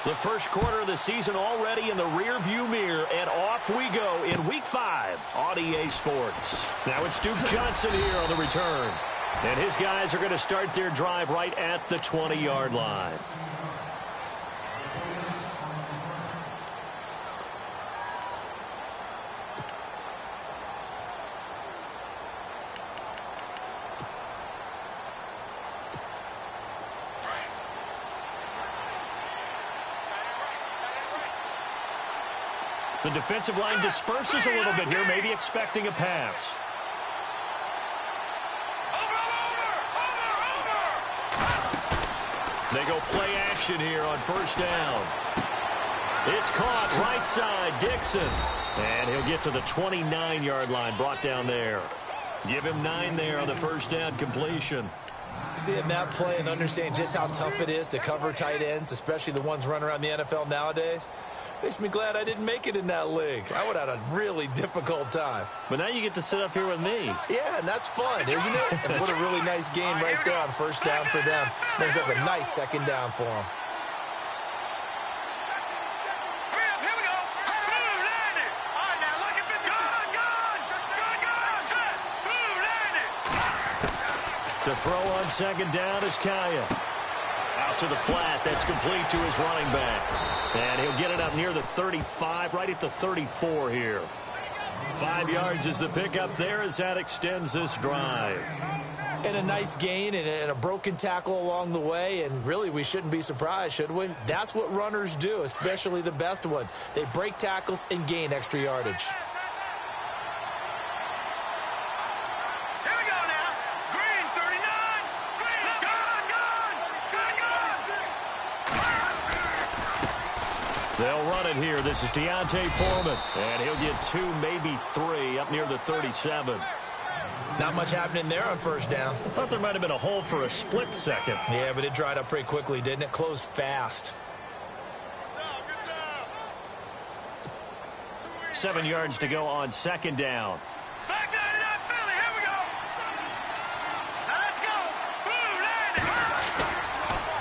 The first quarter of the season already in the rearview mirror, and off we go in Week 5 on EA Sports. Now it's Duke Johnson here on the return. And his guys are going to start their drive right at the 20-yard line. The defensive line disperses a little bit here, maybe expecting a pass. They go play action here on first down. It's caught right side, Dixon. And he'll get to the 29-yard line, brought down there. Give him 9 there on the first down completion. Seeing that play and understanding just how tough it is to cover tight ends, especially the ones running around the NFL nowadays, makes me glad I didn't make it in that league. I would have had a really difficult time. But now you get to sit up here with me. Yeah, and that's fun, isn't it? And what a really nice game right there on first down for them. Brings up a nice second down for them. To throw on second down is Kaya. Out to the flat. That's complete to his running back. And he'll get it up near the 35, right at the 34 here. 5 yards is the pickup there as that extends this drive. And a nice gain and a broken tackle along the way. And really, we shouldn't be surprised, should we? That's what runners do, especially the best ones. They break tackles and gain extra yardage. They'll run it here. This is Deontay Foreman. And he'll get 2, maybe 3, up near the 37. Not much happening there on first down. I thought there might have been a hole for a split second. Yeah, but it dried up pretty quickly, didn't it? Closed fast. 7 yards to go on second down. Back down to that Philly. Here we go. Now let's go. Boom, landing.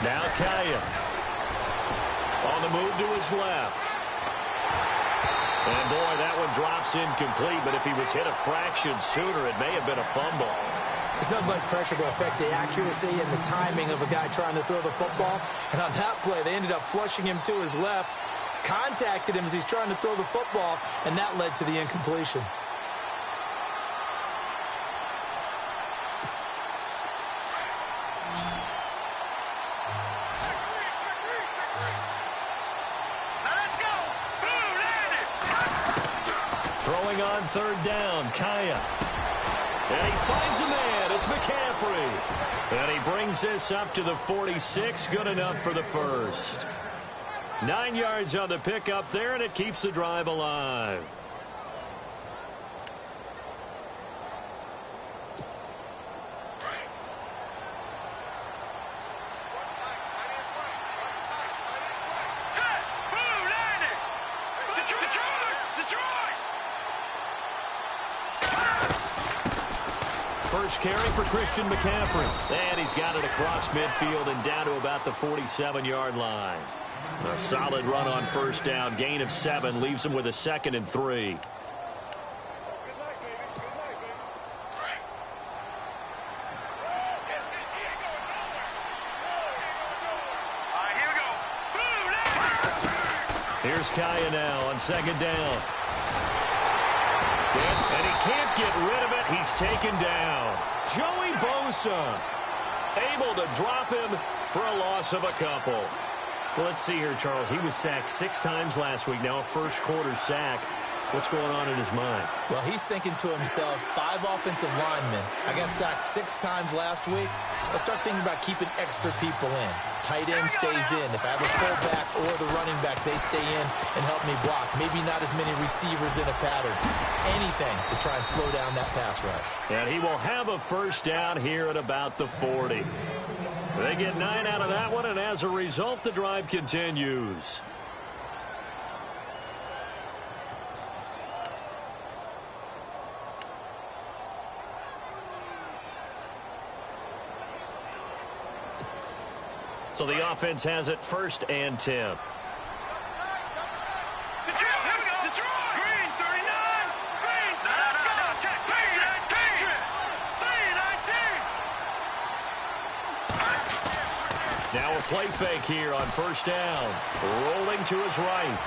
Now Kaya. On the move to his left. And, boy, that one drops incomplete, but if he was hit a fraction sooner, it may have been a fumble. It's nothing but pressure to affect the accuracy and the timing of a guy trying to throw the football. And on that play, they ended up flushing him to his left, contacted him as he's trying to throw the football, and that led to the incompletion. Throwing on third down, Kaya. And he finds a man. It's McCaffrey. And he brings this up to the 46. Good enough for the first. 9 yards on the pickup there, and it keeps the drive alive. First carry for Christian McCaffrey. And he's got it across midfield and down to about the 47-yard line. A solid run on first down. Gain of 7 leaves him with a 2nd and 3. Here's Kaya now on second down. And he can't get rid of it. He's taken down. Joey Bosa able to drop him for a loss of a couple. Well, let's see here, Charles. He was sacked 6 times last week. Now a first quarter sack. What's going on in his mind? Well, he's thinking to himself, 5 offensive linemen. I got sacked 6 times last week. Let's start thinking about keeping extra people in. Tight end stays in. If I have a fullback or the running back, they stay in and help me block. Maybe not as many receivers in a pattern. Anything to try and slow down that pass rush. And he will have a first down here at about the 40. They get 9 out of that one, and as a result, the drive continues. So the offense has it 1st and 10. Now a play fake here on first down. Rolling to his right.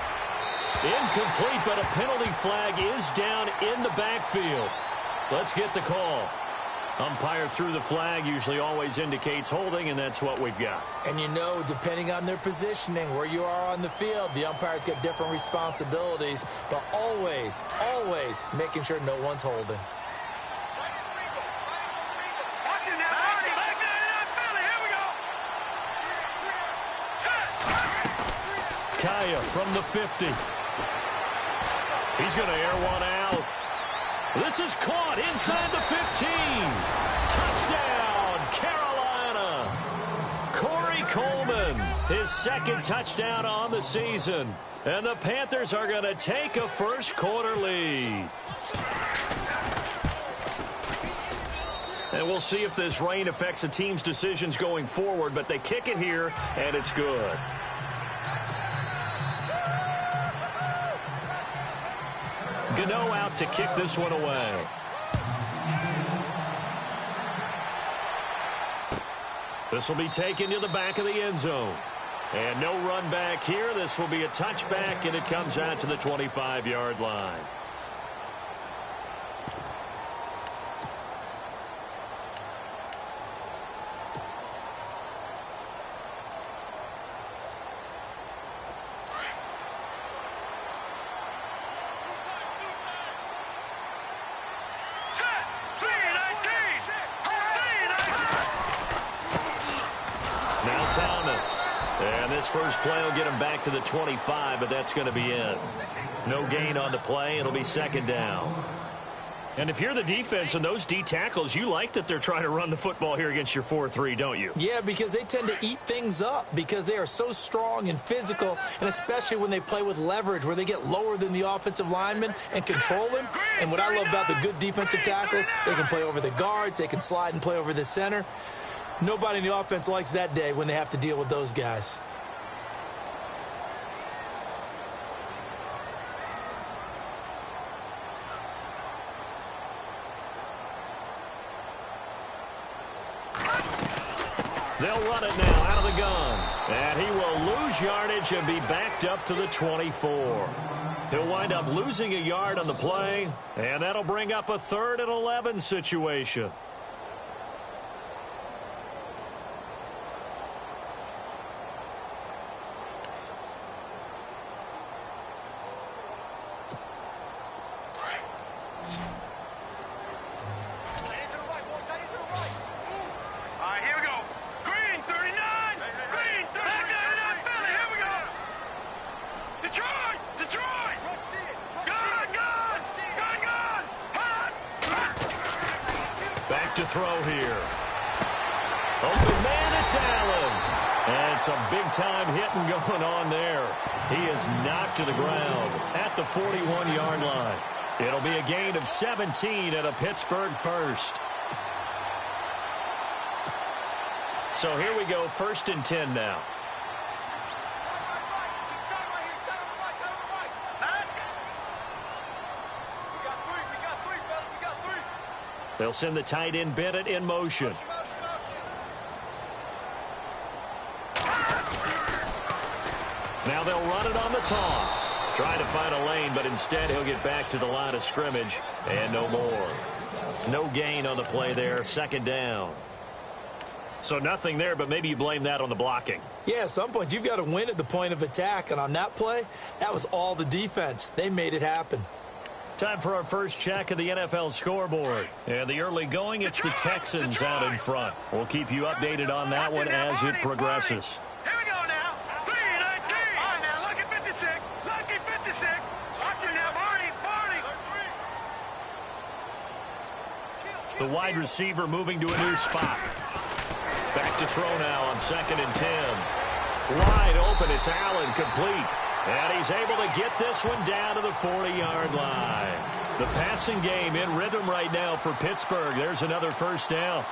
Incomplete, but a penalty flag is down in the backfield. Let's get the call. Umpire threw the flag, usually always indicates holding, and that's what we've got. And you know, depending on their positioning, where you are on the field, the umpires get different responsibilities, but always, always making sure no one's holding. Kaya from the 50. He's going to air one out. This is caught inside the 15. Touchdown, Carolina. Corey Coleman, his second touchdown on the season. And the Panthers are going to take a first-quarter lead. And we'll see if this rain affects the team's decisions going forward, but they kick it here, and it's good. Gano out to kick this one away. This will be taken to the back of the end zone. And no run back here. This will be a touchback, and it comes out to the 25-yard line. First play will get him back to the 25, but that's going to be it. No gain on the play. It'll be second down. And if you're the defense and those D tackles, you like that they're trying to run the football here against your 4-3, don't you? Yeah, because they tend to eat things up because they are so strong and physical, and especially when they play with leverage where they get lower than the offensive linemen and control them. And what I love about the good defensive tackles, they can play over the guards, they can slide and play over the center. Nobody in the offense likes that day when they have to deal with those guys. They'll run it now out of the gun. And he will lose yardage and be backed up to the 24. He'll wind up losing a yard on the play, and that'll bring up a 3rd and 11 situation. To throw here. Open man, it's Allen. And some big-time hitting going on there. He is knocked to the ground at the 41-yard line. It'll be a gain of 17 and a Pittsburgh first. So here we go, 1st and 10 now. They'll send the tight end Bennett in motion. Now they'll run it on the toss. Trying to find a lane, but instead he'll get back to the line of scrimmage and no more. No gain on the play there, 2nd down. So nothing there, but maybe you blame that on the blocking. Yeah, at some point you've got to win at the point of attack, and on that play, that was all the defense. They made it happen. Time for our first check of the NFL scoreboard. And the early going, it's the Texans out in front. We'll keep you updated on that one as it progresses. Here we go now. 3-19. All right, now, look at 56. Lucky 56. Watch it now, Barney. The wide receiver moving to a new spot. Back to throw now on 2nd and 10. Wide open, it's Allen, complete. And he's able to get this one down to the 40-yard line. The passing game in rhythm right now for Pittsburgh. There's another first down.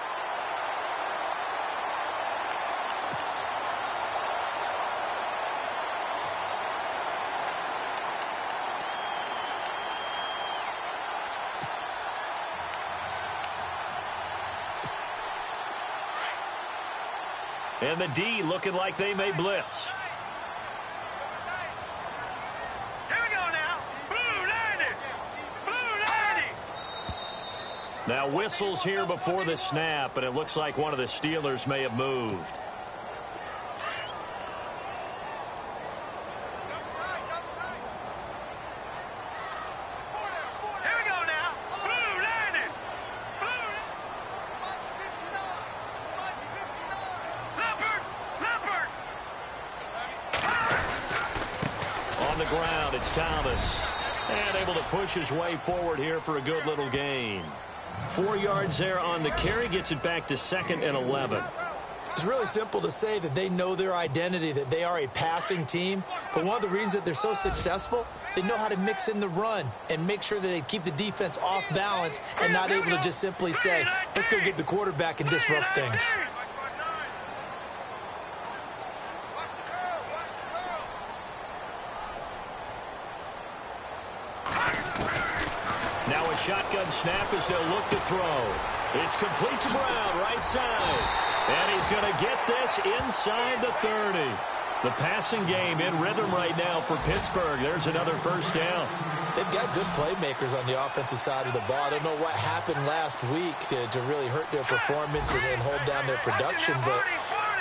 And the D looking like they may blitz. Here we go now. Blue 90. Blue 90. Now whistles here before the snap, and it looks like one of the Steelers may have moved. The ground, it's Thomas, and able to push his way forward here for a good little gain. 4 yards there on the carry, gets it back to 2nd and 11. It's really simple to say that they know their identity, that they are a passing team, but one of the reasons that they're so successful, they know how to mix in the run and make sure that they keep the defense off balance and not able to just simply say, let's go get the quarterback and disrupt things. Now a shotgun snap as they'll look to throw. It's complete to Brown, right side. And he's going to get this inside the 30. The passing game in rhythm right now for Pittsburgh. There's another first down. They've got good playmakers on the offensive side of the ball. I don't know what happened last week to really hurt their performance and hold down their production, but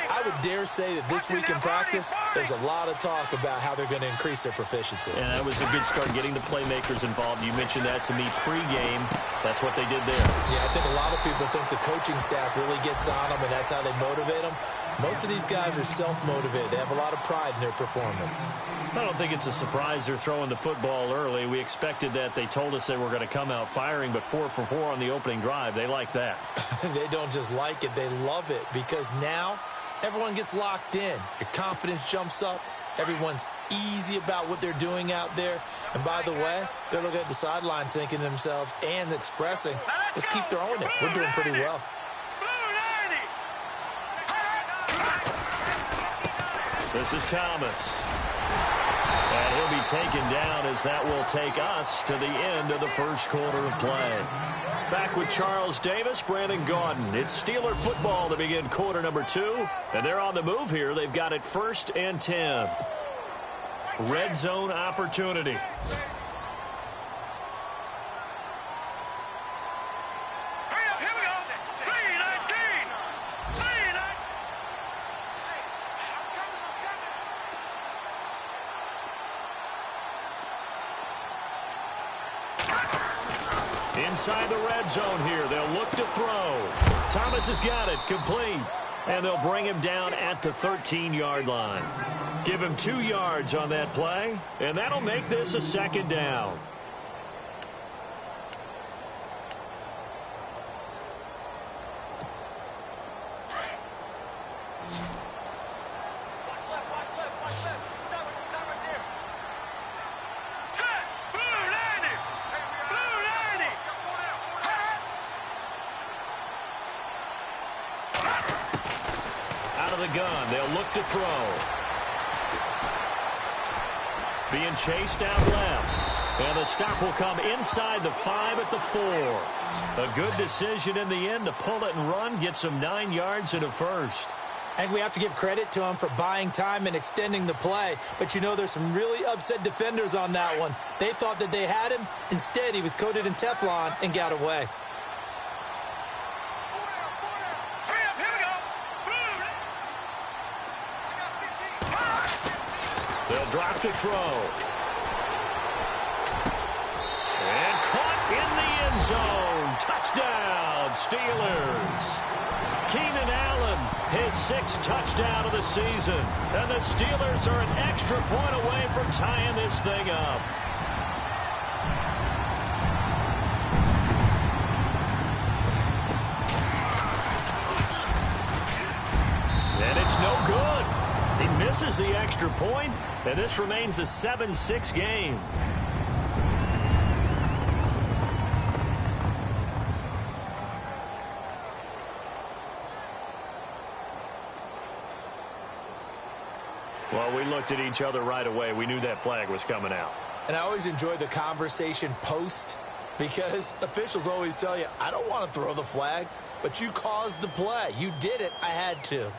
I would dare say that this week in practice, there's a lot of talk about how they're going to increase their proficiency. And that was a good start, getting the playmakers involved. You mentioned that to me pregame. That's what they did there. Yeah, I think a lot of people think the coaching staff really gets on them, and that's how they motivate them. Most of these guys are self-motivated. They have a lot of pride in their performance. I don't think it's a surprise they're throwing the football early. We expected that. They told us they were going to come out firing, but 4 for 4 on the opening drive. They like that. They don't just like it. They love it, because now everyone gets locked in. Your confidence jumps up. Everyone's easy about what they're doing out there. And by the way, they're looking at the sideline thinking to themselves and expressing, let's keep throwing it. We're doing pretty well. This is Thomas. And he'll be taken down as that will take us to the end of the first quarter of play. Back with Charles Davis, Brandon Gaudin. It's Steeler football to begin quarter number 2. And they're on the move here. They've got it 1st and 10. Red zone opportunity. Inside the red zone here, they'll look to throw. Thomas has got it, complete. And they'll bring him down at the 13-yard line. Give him 2 yards on that play, and that'll make this a 2nd down. Gun. They'll look to throw. Being chased out left. And the stop will come inside the 5 at the 4. A good decision in the end to pull it and run. Get some 9 yards and a first. And we have to give credit to him for buying time and extending the play. But you know, there's some really upset defenders on that one. They thought that they had him. Instead, he was coated in Teflon and got away. They'll drop to throw. And caught in the end zone. Touchdown, Steelers. Keenan Allen, his 6th touchdown of the season. And the Steelers are an extra point away from tying this thing up. And it's no good. He misses the extra point, and this remains a 7-6 game. Well, we looked at each other right away. We knew that flag was coming out. And I always enjoy the conversation post, because officials always tell you, I don't want to throw the flag, but you caused the play. You did it. I had to.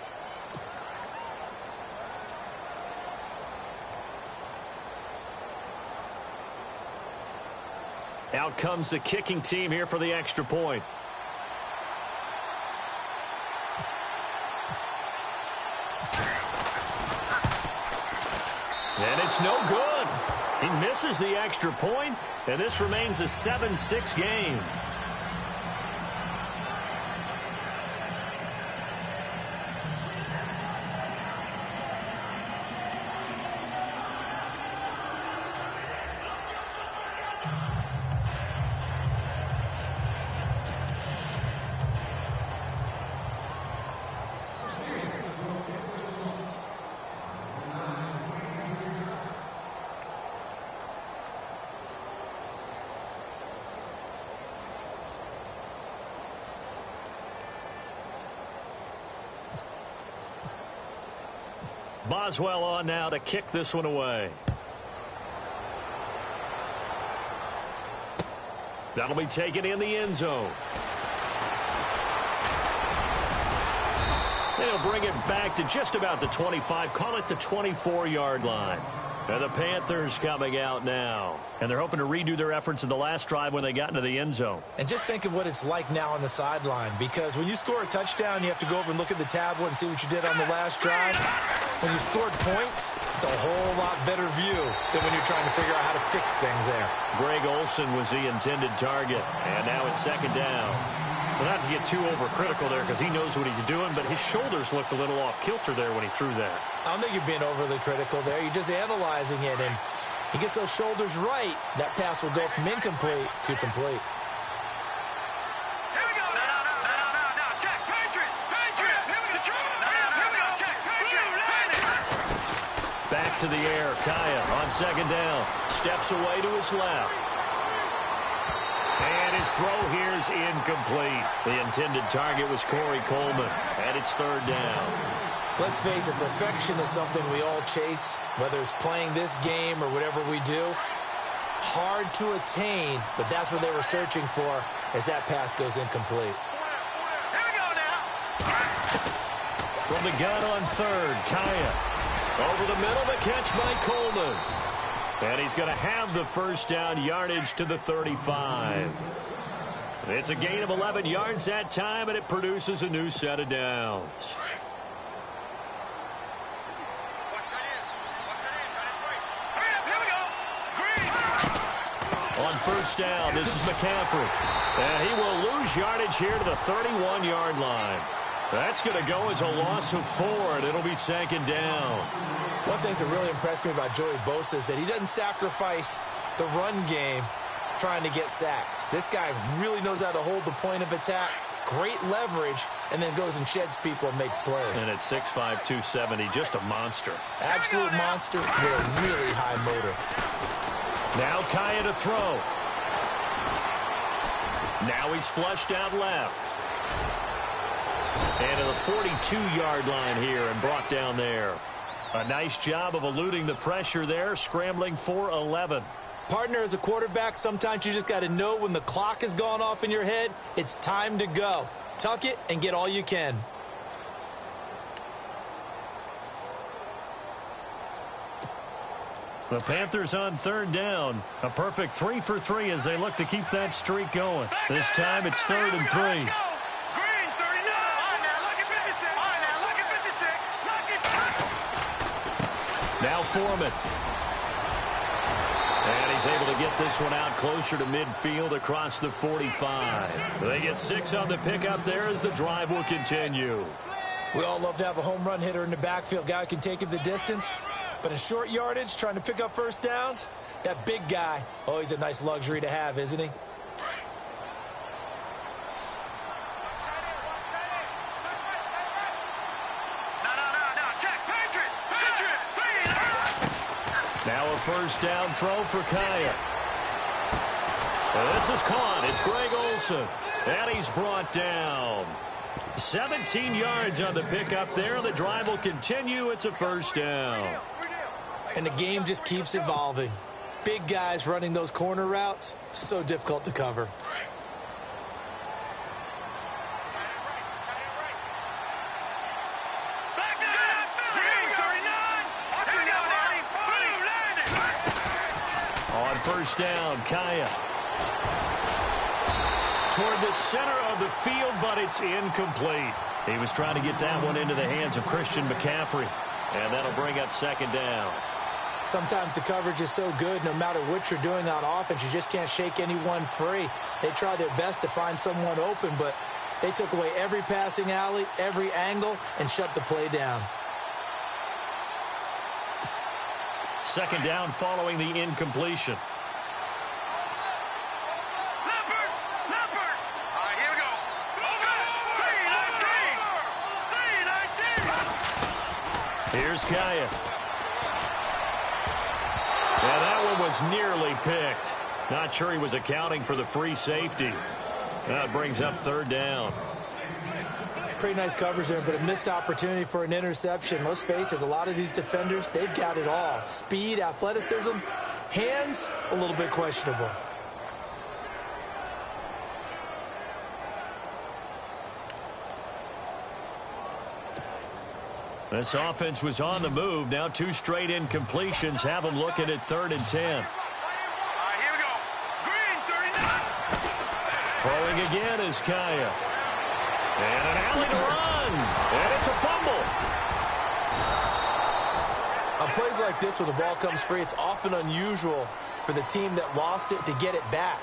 Out comes the kicking team here for the extra point. And it's no good. He misses the extra point, and this remains a 7-6 game. Boswell on now to kick this one away. That'll be taken in the end zone. They'll bring it back to just about the 25, call it the 24-yard line. And the Panthers coming out now. And they're hoping to redo their efforts in the last drive when they got into the end zone. And just think of what it's like now on the sideline, because when you score a touchdown, you have to go over and look at the tablet and see what you did on the last drive. When you scored points, it's a whole lot better view than when you're trying to figure out how to fix things there. Greg Olsen was the intended target. And now it's second down. Well, not to get too overcritical there because he knows what he's doing, but his shoulders looked a little off kilter there when he threw that. I don't think you're being overly critical there. You're just analyzing it, and he gets those shoulders right. That pass will go from incomplete to complete. Here we go. No. Check. Patriot. Here we go. Check. Patriot. Back to the air. Kaya on second down. Steps away to his left. And his throw here is incomplete. The intended target was Corey Coleman. And it's third down. Let's face it, perfection is something we all chase, whether it's playing this game or whatever we do. Hard to attain, but that's what they were searching for as that pass goes incomplete. Here we go now. From the gun on third, Kaya. Over the middle, the catch by Coleman. And he's going to have the first down, yardage to the 35. It's a gain of 11 yards that time, and it produces a new set of downs. On first down, this is McCaffrey. And he will lose yardage here to the 31-yard line. That's going to go as a loss of 4, and it'll be second down. One thing that really impressed me about Joey Bosa is that he doesn't sacrifice the run game trying to get sacks. This guy really knows how to hold the point of attack, great leverage, and then goes and sheds people and makes plays. And at 6'5", 270, just a monster. Absolute monster with a really high motor. Now Kaya to throw. Now he's flushed out left. And to the 42-yard line here and brought down there. A nice job of eluding the pressure there, scrambling for 11. Partner, as a quarterback, sometimes you just got to know when the clock has gone off in your head, it's time to go. Tuck it and get all you can. The Panthers on third down. A perfect 3 for 3 as they look to keep that streak going. This time it's 3rd and 3. Green, 39. Look at 56. Look at 56. Now Foreman. And he's able to get this one out closer to midfield across the 45. They get 6 on the pickup there as the drive will continue. We all love to have a home run hitter in the backfield. Guy who can take it the distance. But in short yardage, trying to pick up first downs, that big guy, oh, he's a nice luxury to have, isn't he? Now a first down throw for Kaya. This is caught. It's Greg Olsen. And he's brought down. 17 yards on the pickup there, and the drive will continue. It's a first down. And the game just keeps evolving. Big guys running those corner routes, so difficult to cover. On first down, Kaya. Toward the center of the field, but it's incomplete. He was trying to get that one into the hands of Christian McCaffrey, and that'll bring up second down. Sometimes the coverage is so good, no matter what you're doing on offense, you just can't shake anyone free. They try their best to find someone open, but they took away every passing alley, every angle, and shut the play down. Second down following the incompletion. Here's Kaya. And that one was nearly picked. Not sure he was accounting for the free safety. That brings up third down. Pretty nice coverage there, but a missed opportunity for an interception. Let's face it, a lot of these defenders, they've got it all. Speed, athleticism, hands, a little bit questionable. This offense was on the move. Now 2 straight incompletions have them looking at 3rd and 10. Here we go. Green, 39. Throwing again is Kaya. And an alley to run. And it's a fumble. On plays like this where the ball comes free, it's often unusual for the team that lost it to get it back.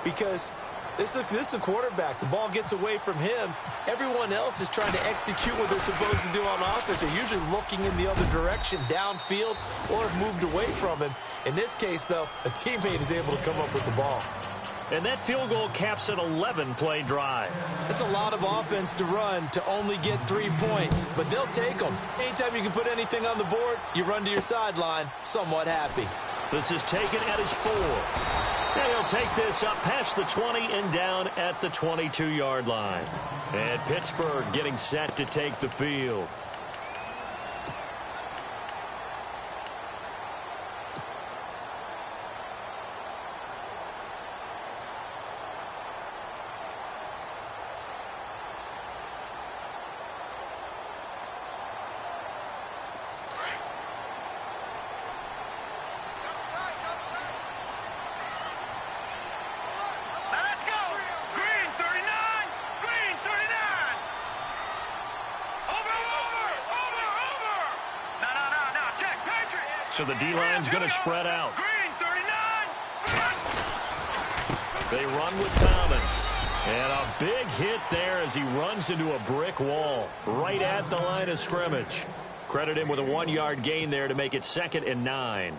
Because this is the quarterback. The ball gets away from him. Everyone else is trying to execute what they're supposed to do on offense. They're usually looking in the other direction, downfield, or have moved away from him. In this case, though, a teammate is able to come up with the ball. And that field goal caps an 11-play drive. It's a lot of offense to run to only get 3 points, but they'll take them. Anytime you can put anything on the board, you run to your sideline somewhat happy. This is taken at his 4. And he'll take this up past the 20 and down at the 22-yard line. And Pittsburgh getting set to take the field. So the D-line's going to spread out. They run with Thomas. And a big hit there as he runs into a brick wall right at the line of scrimmage. Credit him with a 1-yard gain there to make it 2nd and 9.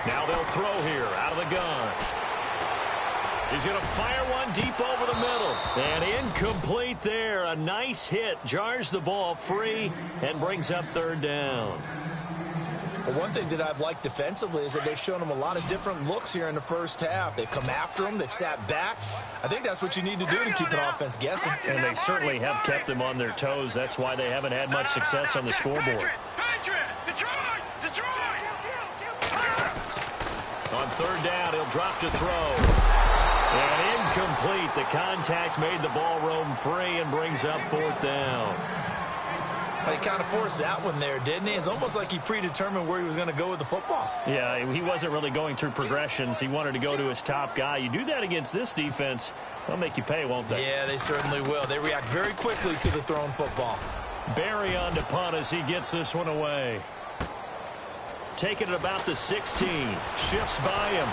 Now they'll throw here out of the gun. He's going to fire one deep over the middle. And incomplete there. A nice hit. Jars the ball free and brings up 3rd down. Well, one thing that I've liked defensively is that they've shown them a lot of different looks here in the first half. They've come after them. They've sat back. I think that's what you need to do to keep an offense guessing. And they certainly have kept them on their toes. That's why they haven't had much success on the scoreboard. On 3rd down, he'll drop to throw. And incomplete. The contact made the ball roam free and brings up 4th down. He kind of forced that one there, didn't he? It's almost like he predetermined where he was going to go with the football. Yeah, he wasn't really going through progressions. He wanted to go to his top guy. You do that against this defense, they'll make you pay, won't they? Yeah, they certainly will. They react very quickly to the thrown football. Barry on to punt as he gets this one away. Taking it about the 16. Shifts by him.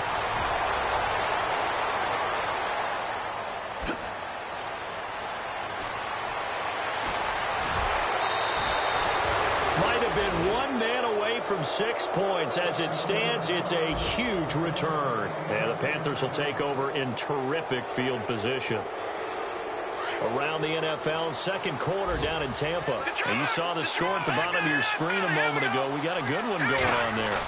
Might have been one man away from 6 points. As it stands, it's a huge return. And the Panthers will take over in terrific field position. Around the NFL, 2nd quarter down in Tampa. And you saw the score at the bottom of your screen a moment ago. We got a good one going on there.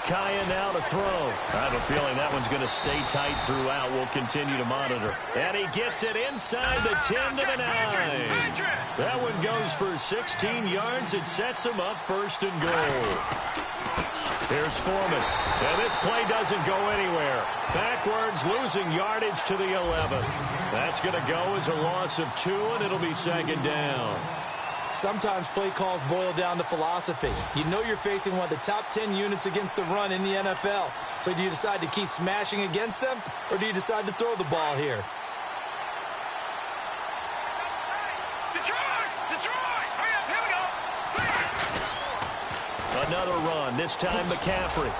Kaya now to throw. I have a feeling that one's going to stay tight throughout. We'll continue to monitor. And he gets it inside the 10 to the 9. That one goes for 16 yards. It sets him up 1st and goal. Here's Foreman. And this play doesn't go anywhere. Back backwards, losing yardage to the 11. That's going to go as a loss of 2, and it'll be second down. Sometimes play calls boil down to philosophy. You know you're facing one of the top 10 units against the run in the NFL. So do you decide to keep smashing against them, or do you decide to throw the ball here? Another run, this time McCaffrey.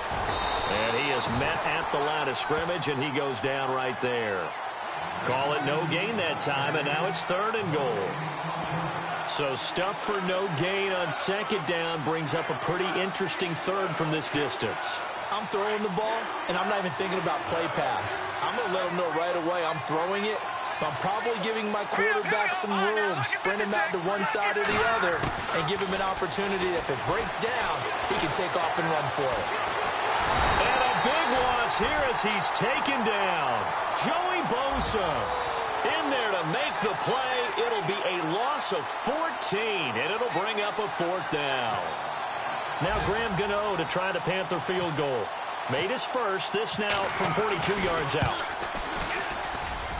And he is met at the line of scrimmage, and he goes down right there. Call it no gain that time, and now it's 3rd and goal. So stuff for no gain on second down brings up a pretty interesting 3rd from this distance. I'm throwing the ball, and I'm not even thinking about play pass. I'm going to let them know right away I'm throwing it. But I'm probably giving my quarterback some room, sprint him out to one side or the other, and give him an opportunity. If it breaks down, he can take off and run for it. And a big loss here as he's taken down. Joey Bosa in there to make the play. It'll be a loss of 14, and it'll bring up a 4th down. Now Graham Gano to try the Panther field goal. Made his first, this now from 42 yards out.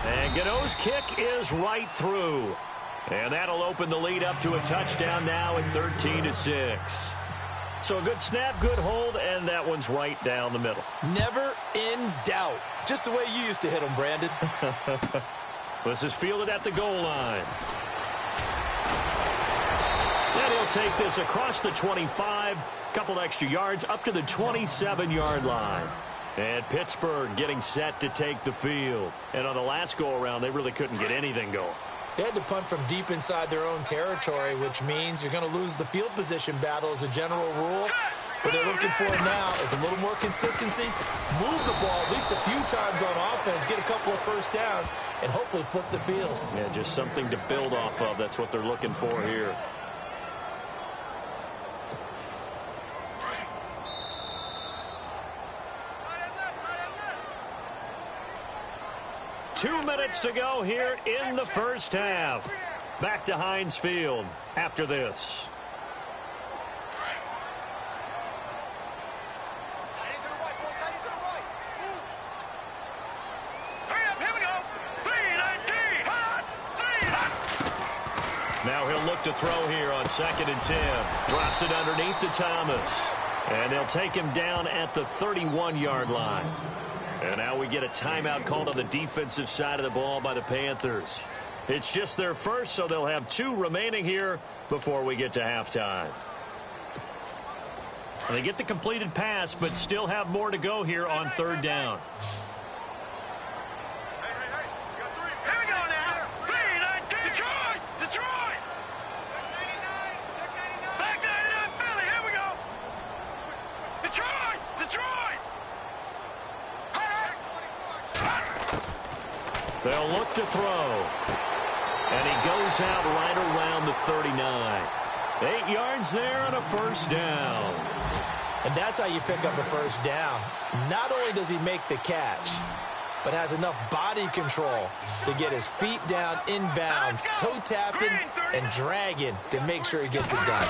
And Gano's kick is right through. And that'll open the lead up to a touchdown now at 13-6. So a good snap, good hold, and that one's right down the middle. Never in doubt. Just the way you used to hit them, Brandon. This is fielded at the goal line. And he'll take this across the 25, couple extra yards up to the 27-yard line. And Pittsburgh getting set to take the field. And on the last go-around, they really couldn't get anything going. They had to punt from deep inside their own territory, which means you're going to lose the field position battle as a general rule. What they're looking for now is a little more consistency, move the ball at least a few times on offense, get a couple of first downs, and hopefully flip the field. Yeah, just something to build off of. That's what they're looking for here. Two minutes to go here in the first half. Back to Heinz Field after this. Now he'll look to throw here on 2nd and 10. Drops it underneath to Thomas. And they'll take him down at the 31-yard line. And now we get a timeout called on the defensive side of the ball by the Panthers. It's just their first, so they'll have 2 remaining here before we get to halftime. And they get the completed pass, but still have more to go here on 3rd down. Here we go now. 3-19. Detroit. Back 99 Philly. Here we go. Detroit. They'll look to throw. And he goes out right around the 39. 8 yards there and a first down. And that's how you pick up a first down. Not only does he make the catch, but has enough body control to get his feet down inbounds, toe tapping and dragging to make sure he gets it done.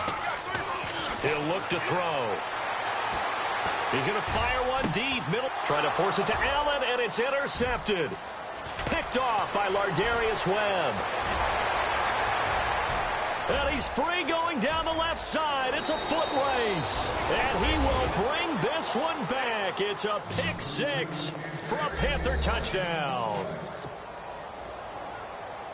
He'll look to throw. He's going to fire one deep. Middle. Trying to force it to Allen, and it's intercepted. Picked off by Lardarius Webb. And he's free going down the left side. It's a foot race. And he will bring this one back. It's a pick 6 for a Panther touchdown.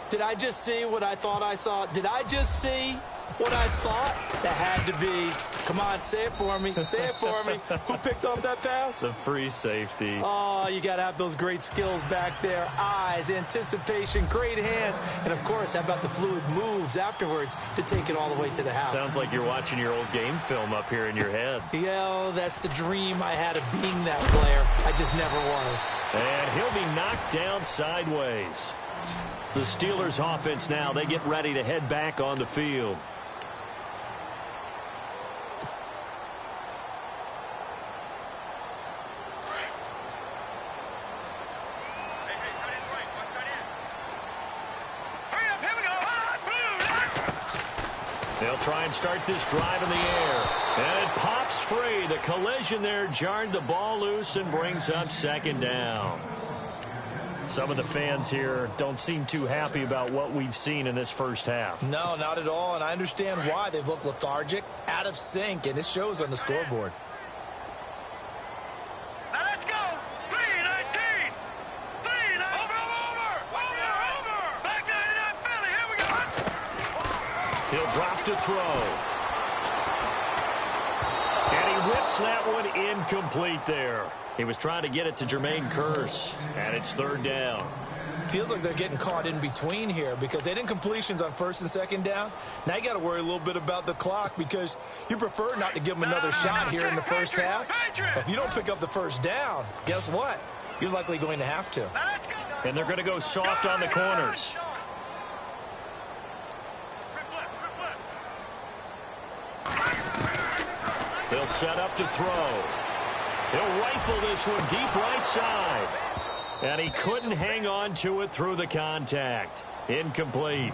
Did I just see what I thought I saw? Did I just see what I thought? That had to be. Come on, say it for me. Say it for me. Who picked off that pass? The free safety. Oh, you got to have those great skills back there. Eyes, anticipation, great hands. And, of course, how about the fluid moves afterwards to take it all the way to the house? Sounds like you're watching your old game film up here in your head. Yo, that's the dream I had of being that player. I just never was. And he'll be knocked down sideways. The Steelers offense now, they get ready to head back on the field. They'll try and start this drive in the air. And it pops free. The collision there jarred the ball loose and brings up second down. Some of the fans here don't seem too happy about what we've seen in this first half. No, not at all, and I understand why. They've looked lethargic, out of sync, and it shows on the scoreboard. Now let's go. 3-19. 3-19. Over. Back to Philly. Here we go. He'll drop to throw. And he whips that one incomplete there. He was trying to get it to Jermaine Kearse, and it's third down. Feels like they're getting caught in between here because they didn't completions on first and second down. Now you got to worry a little bit about the clock because you prefer not to give them another shot here in the first half. If you don't pick up the first down, guess what? You're likely going to have to. And they're going to go soft on the corners. They'll set up to throw. He'll rifle this one deep right side. And he couldn't hang on to it through the contact. Incomplete.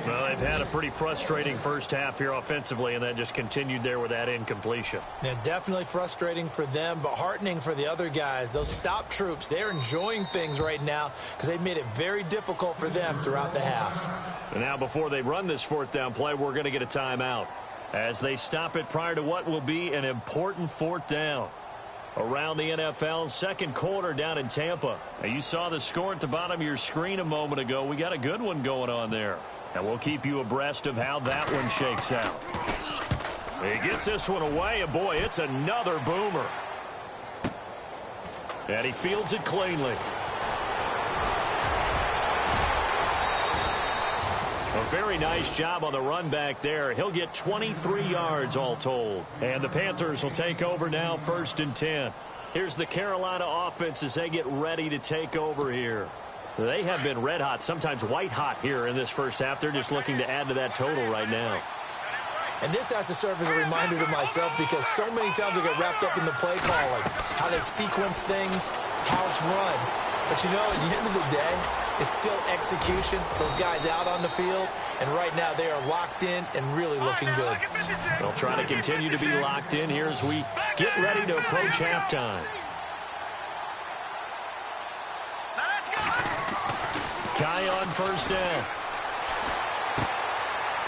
Well, they've had a pretty frustrating first half here offensively, and that just continued there with that incompletion. Yeah, definitely frustrating for them, but heartening for the other guys. Those stop troops, they're enjoying things right now because they've made it very difficult for them throughout the half. And now before they run this fourth down play, we're going to get a timeout as they stop it prior to what will be an important fourth down. Around the NFL, second quarter down in Tampa. Now, you saw the score at the bottom of your screen a moment ago. We got a good one going on there. And we'll keep you abreast of how that one shakes out. He gets this one away, and boy, it's another boomer. And he fields it cleanly. A very nice job on the run back there. He'll get 23 yards all told. And the Panthers will take over now, 1st and 10. Here's the Carolina offense as they get ready to take over here. They have been red hot, sometimes white hot here in this first half. They're just looking to add to that total right now. And this has to serve as a reminder to myself because so many times I get wrapped up in the play calling, how they've sequenced things, how it's run. But, you know, at the end of the day, it's still execution. Those guys out on the field, and right now they are locked in and really looking good. They'll try to continue to be locked in here as we get ready to approach halftime. Kai on first down.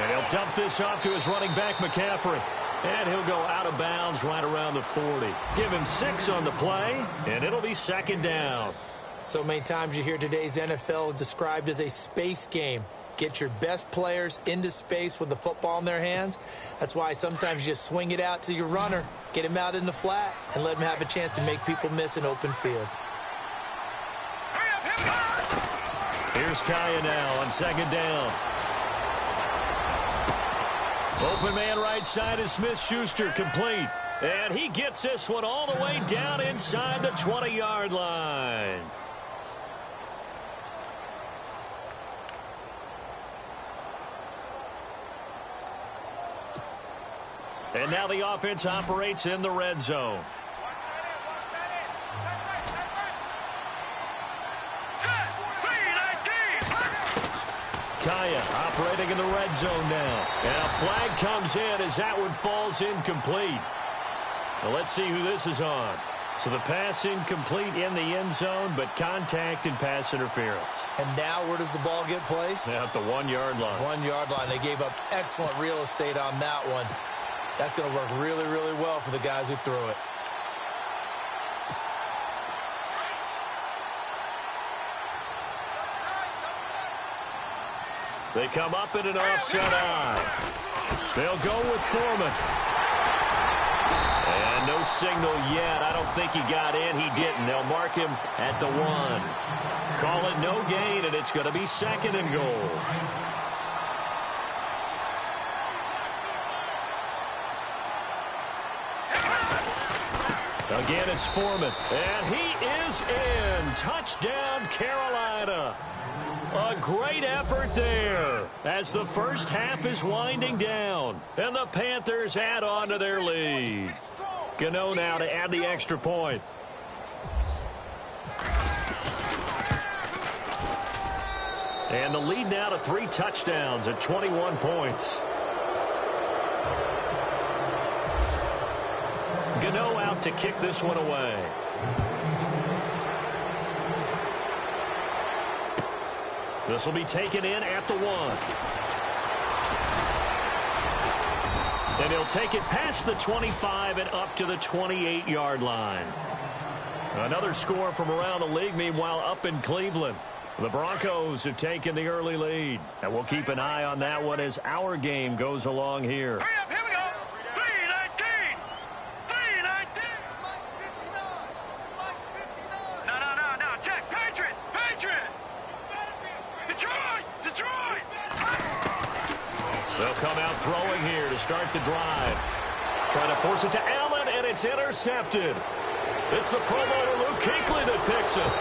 And he'll dump this off to his running back, McCaffrey. And he'll go out of bounds right around the 40. Give him 6 on the play, and it'll be second down. So many times you hear today's NFL described as a space game. Get your best players into space with the football in their hands. That's why sometimes you just swing it out to your runner, get him out in the flat, and let him have a chance to make people miss an open field. Here's Kaya now on second down. Open man right side is Smith-Schuster, complete. And he gets this one all the way down inside the 20-yard line. And now the offense operates in the red zone. Kaya operating in the red zone now. And a flag comes in as that one falls incomplete. Well, let's see who this is on. So the pass incomplete in the end zone, but contact and pass interference. And now where does the ball get placed? At the 1-yard line. 1-yard line. They gave up excellent real estate on that one. That's going to work really, really well for the guys who threw it. They come up in an offset eye. They'll go with Foreman. And no signal yet. I don't think he got in. He didn't. They'll mark him at the 1. Call it no gain, and it's going to be second and goal. Again, it's Foreman. And he is in. Touchdown, Carolina. A great effort there as the first half is winding down. And the Panthers add on to their lead. Gano now to add the extra point. And the lead now to 3 touchdowns at 21 points. Gano out to kick this one away. This will be taken in at the 1. And he'll take it past the 25 and up to the 28-yard line. Another score from around the league, meanwhile, up in Cleveland. The Broncos have taken the early lead. And we'll keep an eye on that one as our game goes along here. Hurry up, here we go. 3-19. 3-19. No. Check. Patriot. Detroit. They'll come out throwing here to start the drive. Trying to force it to Allen, and it's intercepted. It's the Pro Bowler Luke Kuechly that picks it.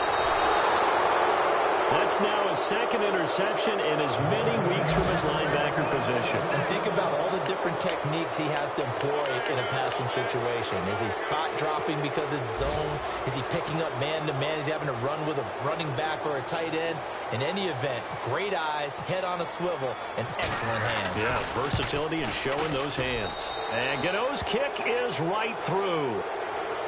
That's now his second interception in as many weeks from his linebacker position. And think about all the different techniques he has to employ in a passing situation. Is he spot dropping because it's zone? Is he picking up man-to-man? Is he having to run with a running back or a tight end? In any event, great eyes, head on a swivel, and excellent hands. Yeah, versatility and showing those hands. And Gano's kick is right through.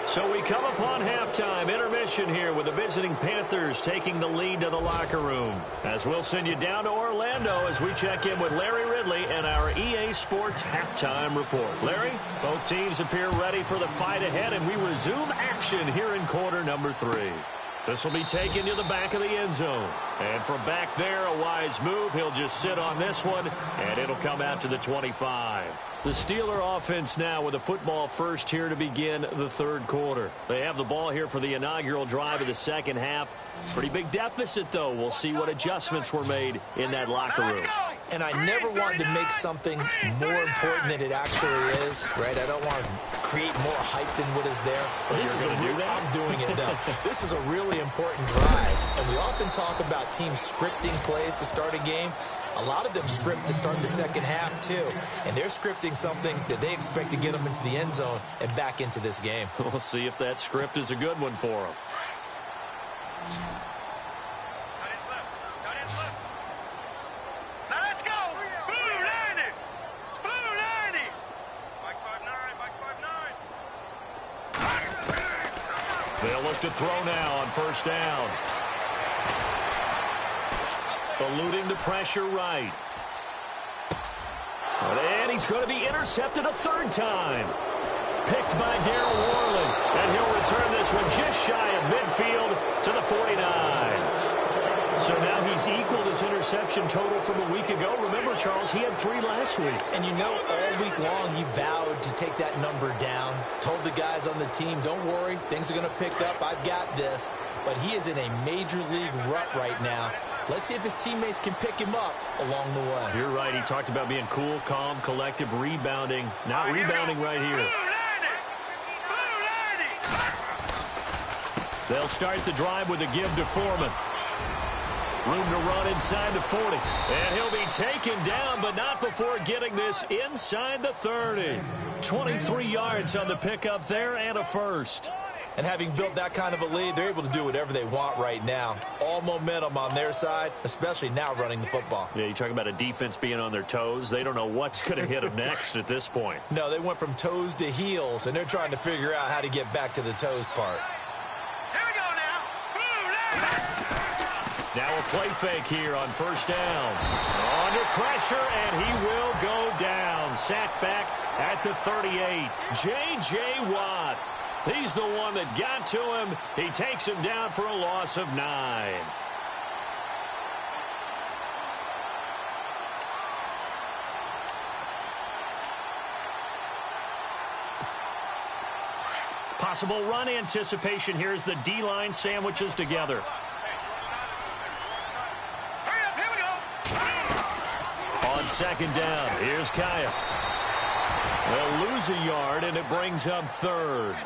So we come upon halftime, intermission here with the visiting Panthers taking the lead to the locker room. As we'll send you down to Orlando as we check in with Larry Ridley and our EA Sports halftime report. Larry, both teams appear ready for the fight ahead, and we resume action here in quarter number 3. This will be taken to the back of the end zone. And from back there, a wise move. He'll just sit on this one, and it'll come out to the 25. The Steeler offense now with a football first here to begin the third quarter. They have the ball here for the inaugural drive of the second half. Pretty big deficit, though. We'll see what adjustments were made in that locker room. And I never wanted to make something more important than it actually is, right? I don't want to create more hype than what is there. But this is I'm doing it, though. This is a really important drive. And we often talk about teams scripting plays to start a game. A lot of them script to start the second half, too. And they're scripting something that they expect to get them into the end zone and back into this game. We'll see if that script is a good one for them. Now let's go. Blue 90. Blue 90. Mike 5'9". They'll look to throw now on first down. Eluding the pressure right. And he's going to be intercepted a third time. Picked by Darryl Worley. And he'll return this one just shy of midfield to the 49. So now he's equaled his interception total from a week ago. Remember, Charles, he had 3 last week. And you know, all week long he vowed to take that number down. Told the guys on the team, don't worry, things are going to pick up. I've got this. But he is in a major league rut right now. Let's see if his teammates can pick him up along the way. You're right. He talked about being cool, calm, collective, rebounding. Not rebounding right here. They'll start the drive with a give to Foreman. Room to run inside the 40. And he'll be taken down, but not before getting this inside the 30. 23 yards on the pickup there and a first. And having built that kind of a lead, they're able to do whatever they want right now. All momentum on their side, especially now running the football. Yeah, you talk about a defense being on their toes. They don't know what's going to hit them next at this point. No, they went from toes to heels, and they're trying to figure out how to get back to the toes part. Here we go now. Now a play fake here on first down. Under pressure, and he will go down. Sacked back at the 38. J.J. Watt. He's the one that got to him. He takes him down for a loss of 9. Possible run anticipation here as the D-line sandwiches together. Hurry up, here we go. On second down, here's Kaya. They'll lose a yard, and it brings up third.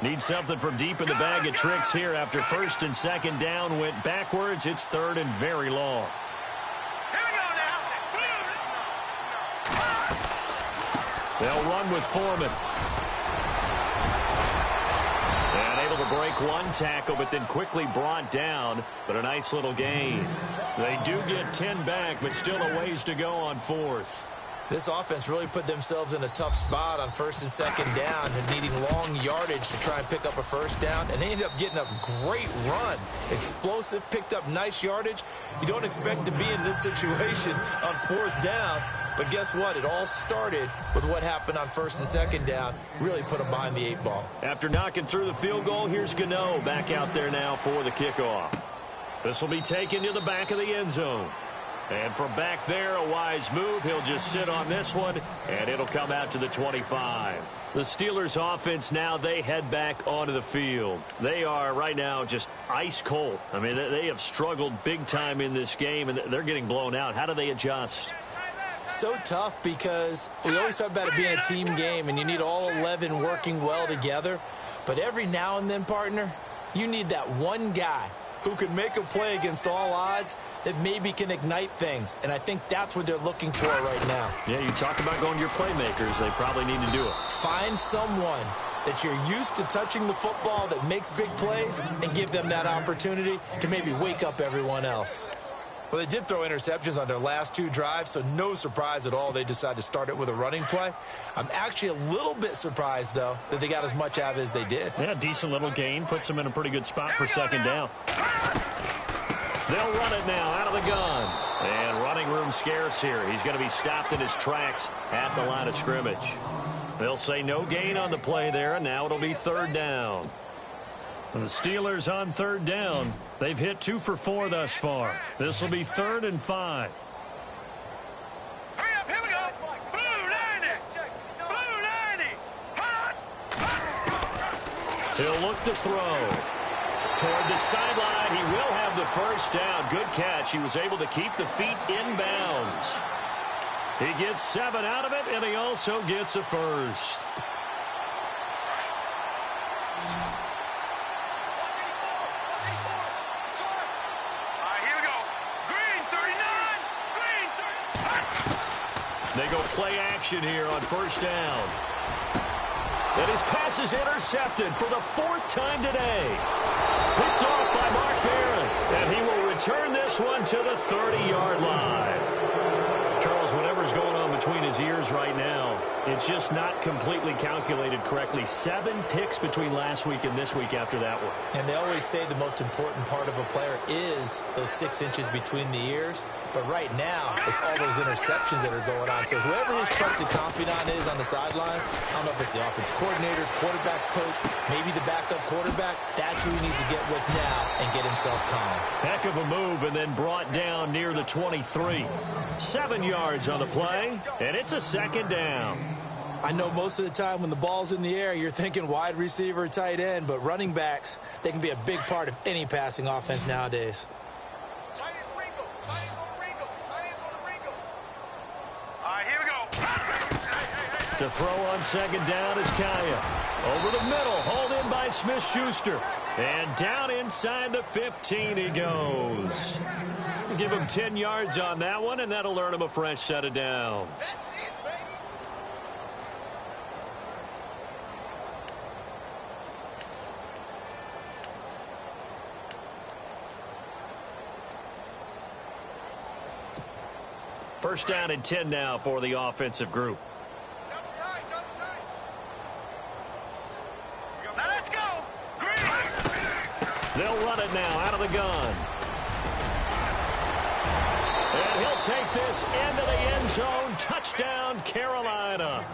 Need something from deep in the bag of tricks here after first and second down went backwards. It's third and very long. Here we go now. They'll run with Foreman. And able able to break one tackle, but then quickly brought down. But a nice little gain. They do get 10 back, but still a ways to go on fourth. This offense really put themselves in a tough spot on first and second down and needing long yardage to try and pick up a first down. And they ended up getting a great run. Explosive, picked up nice yardage. You don't expect to be in this situation on fourth down. But guess what? It all started with what happened on first and second down. Really put them behind the 8 ball. After knocking through the field goal, here's Gano back out there now for the kickoff. This will be taken to the back of the end zone. And from back there, a wise move. He'll just sit on this one, and it'll come out to the 25. The Steelers offense now, they head back onto the field. They are right now just ice cold. I mean, they have struggled big time in this game, and they're getting blown out. How do they adjust? So tough because we always talk about it being a team game, and you need all 11 working well together. But every now and then, partner, you need that one guy who can make a play against all odds that maybe can ignite things. And I think that's what they're looking for right now. Yeah, you talk about going to your playmakers. They probably need to do it. Find someone that you're used to touching the football that makes big plays and give them that opportunity to maybe wake up everyone else. Well, they did throw interceptions on their last 2 drives, so no surprise at all they decided to start it with a running play. I'm actually a little bit surprised, though, that they got as much out of it as they did. Yeah, decent little gain. Puts them in a pretty good spot for second down. They'll run it now out of the gun. And running room scarce here. He's going to be stopped in his tracks at the line of scrimmage. They'll say no gain on the play there, and now it'll be third down. The Steelers on third down. They've hit 2 for 4 thus far. This will be 3rd and 5. Hurry up, here we go. Blue 90. Blue 90. Hot. He'll look to throw. Toward the sideline, he will have the first down. Good catch. He was able to keep the feet in bounds. He gets 7 out of it, and he also gets a first. They go play action here on first down. And his pass is intercepted for the 4th time today. Picked off by Mark Barron. And he will return this one to the 30-yard line. Charles, whatever's going on between his ears right now, it's just not completely calculated correctly. 7 picks between last week and this week after that one. And they always say the most important part of a player is those 6 inches between the ears. But right now, it's all those interceptions that are going on. So whoever his trusted confidant is on the sidelines, I don't know if it's the offensive coordinator, quarterback's coach, maybe the backup quarterback, that's who he needs to get with now and get himself calm. Heck of a move, and then brought down near the 23. 7 yards on the play, and it's a second down. I know most of the time when the ball's in the air, you're thinking wide receiver, tight end, but running backs, they can be a big part of any passing offense nowadays. To throw on second down is Kaya. Over the middle, hauled in by Smith-Schuster. And down inside the 15 he goes. Give him 10 yards on that one, and that'll earn him a fresh set of downs. First down and 10 now for the offensive group. They'll run it now out of the gun. And he'll take this into the end zone. Touchdown, Carolina.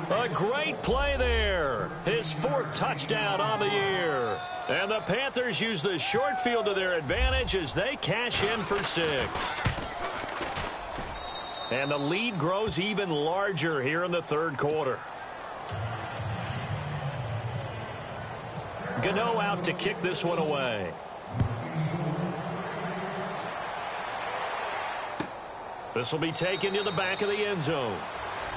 A great play there. His 4th touchdown on the year. And the Panthers use the short field to their advantage as they cash in for 6. And the lead grows even larger here in the 3rd quarter. Gano out to kick this one away. This will be taken to the back of the end zone.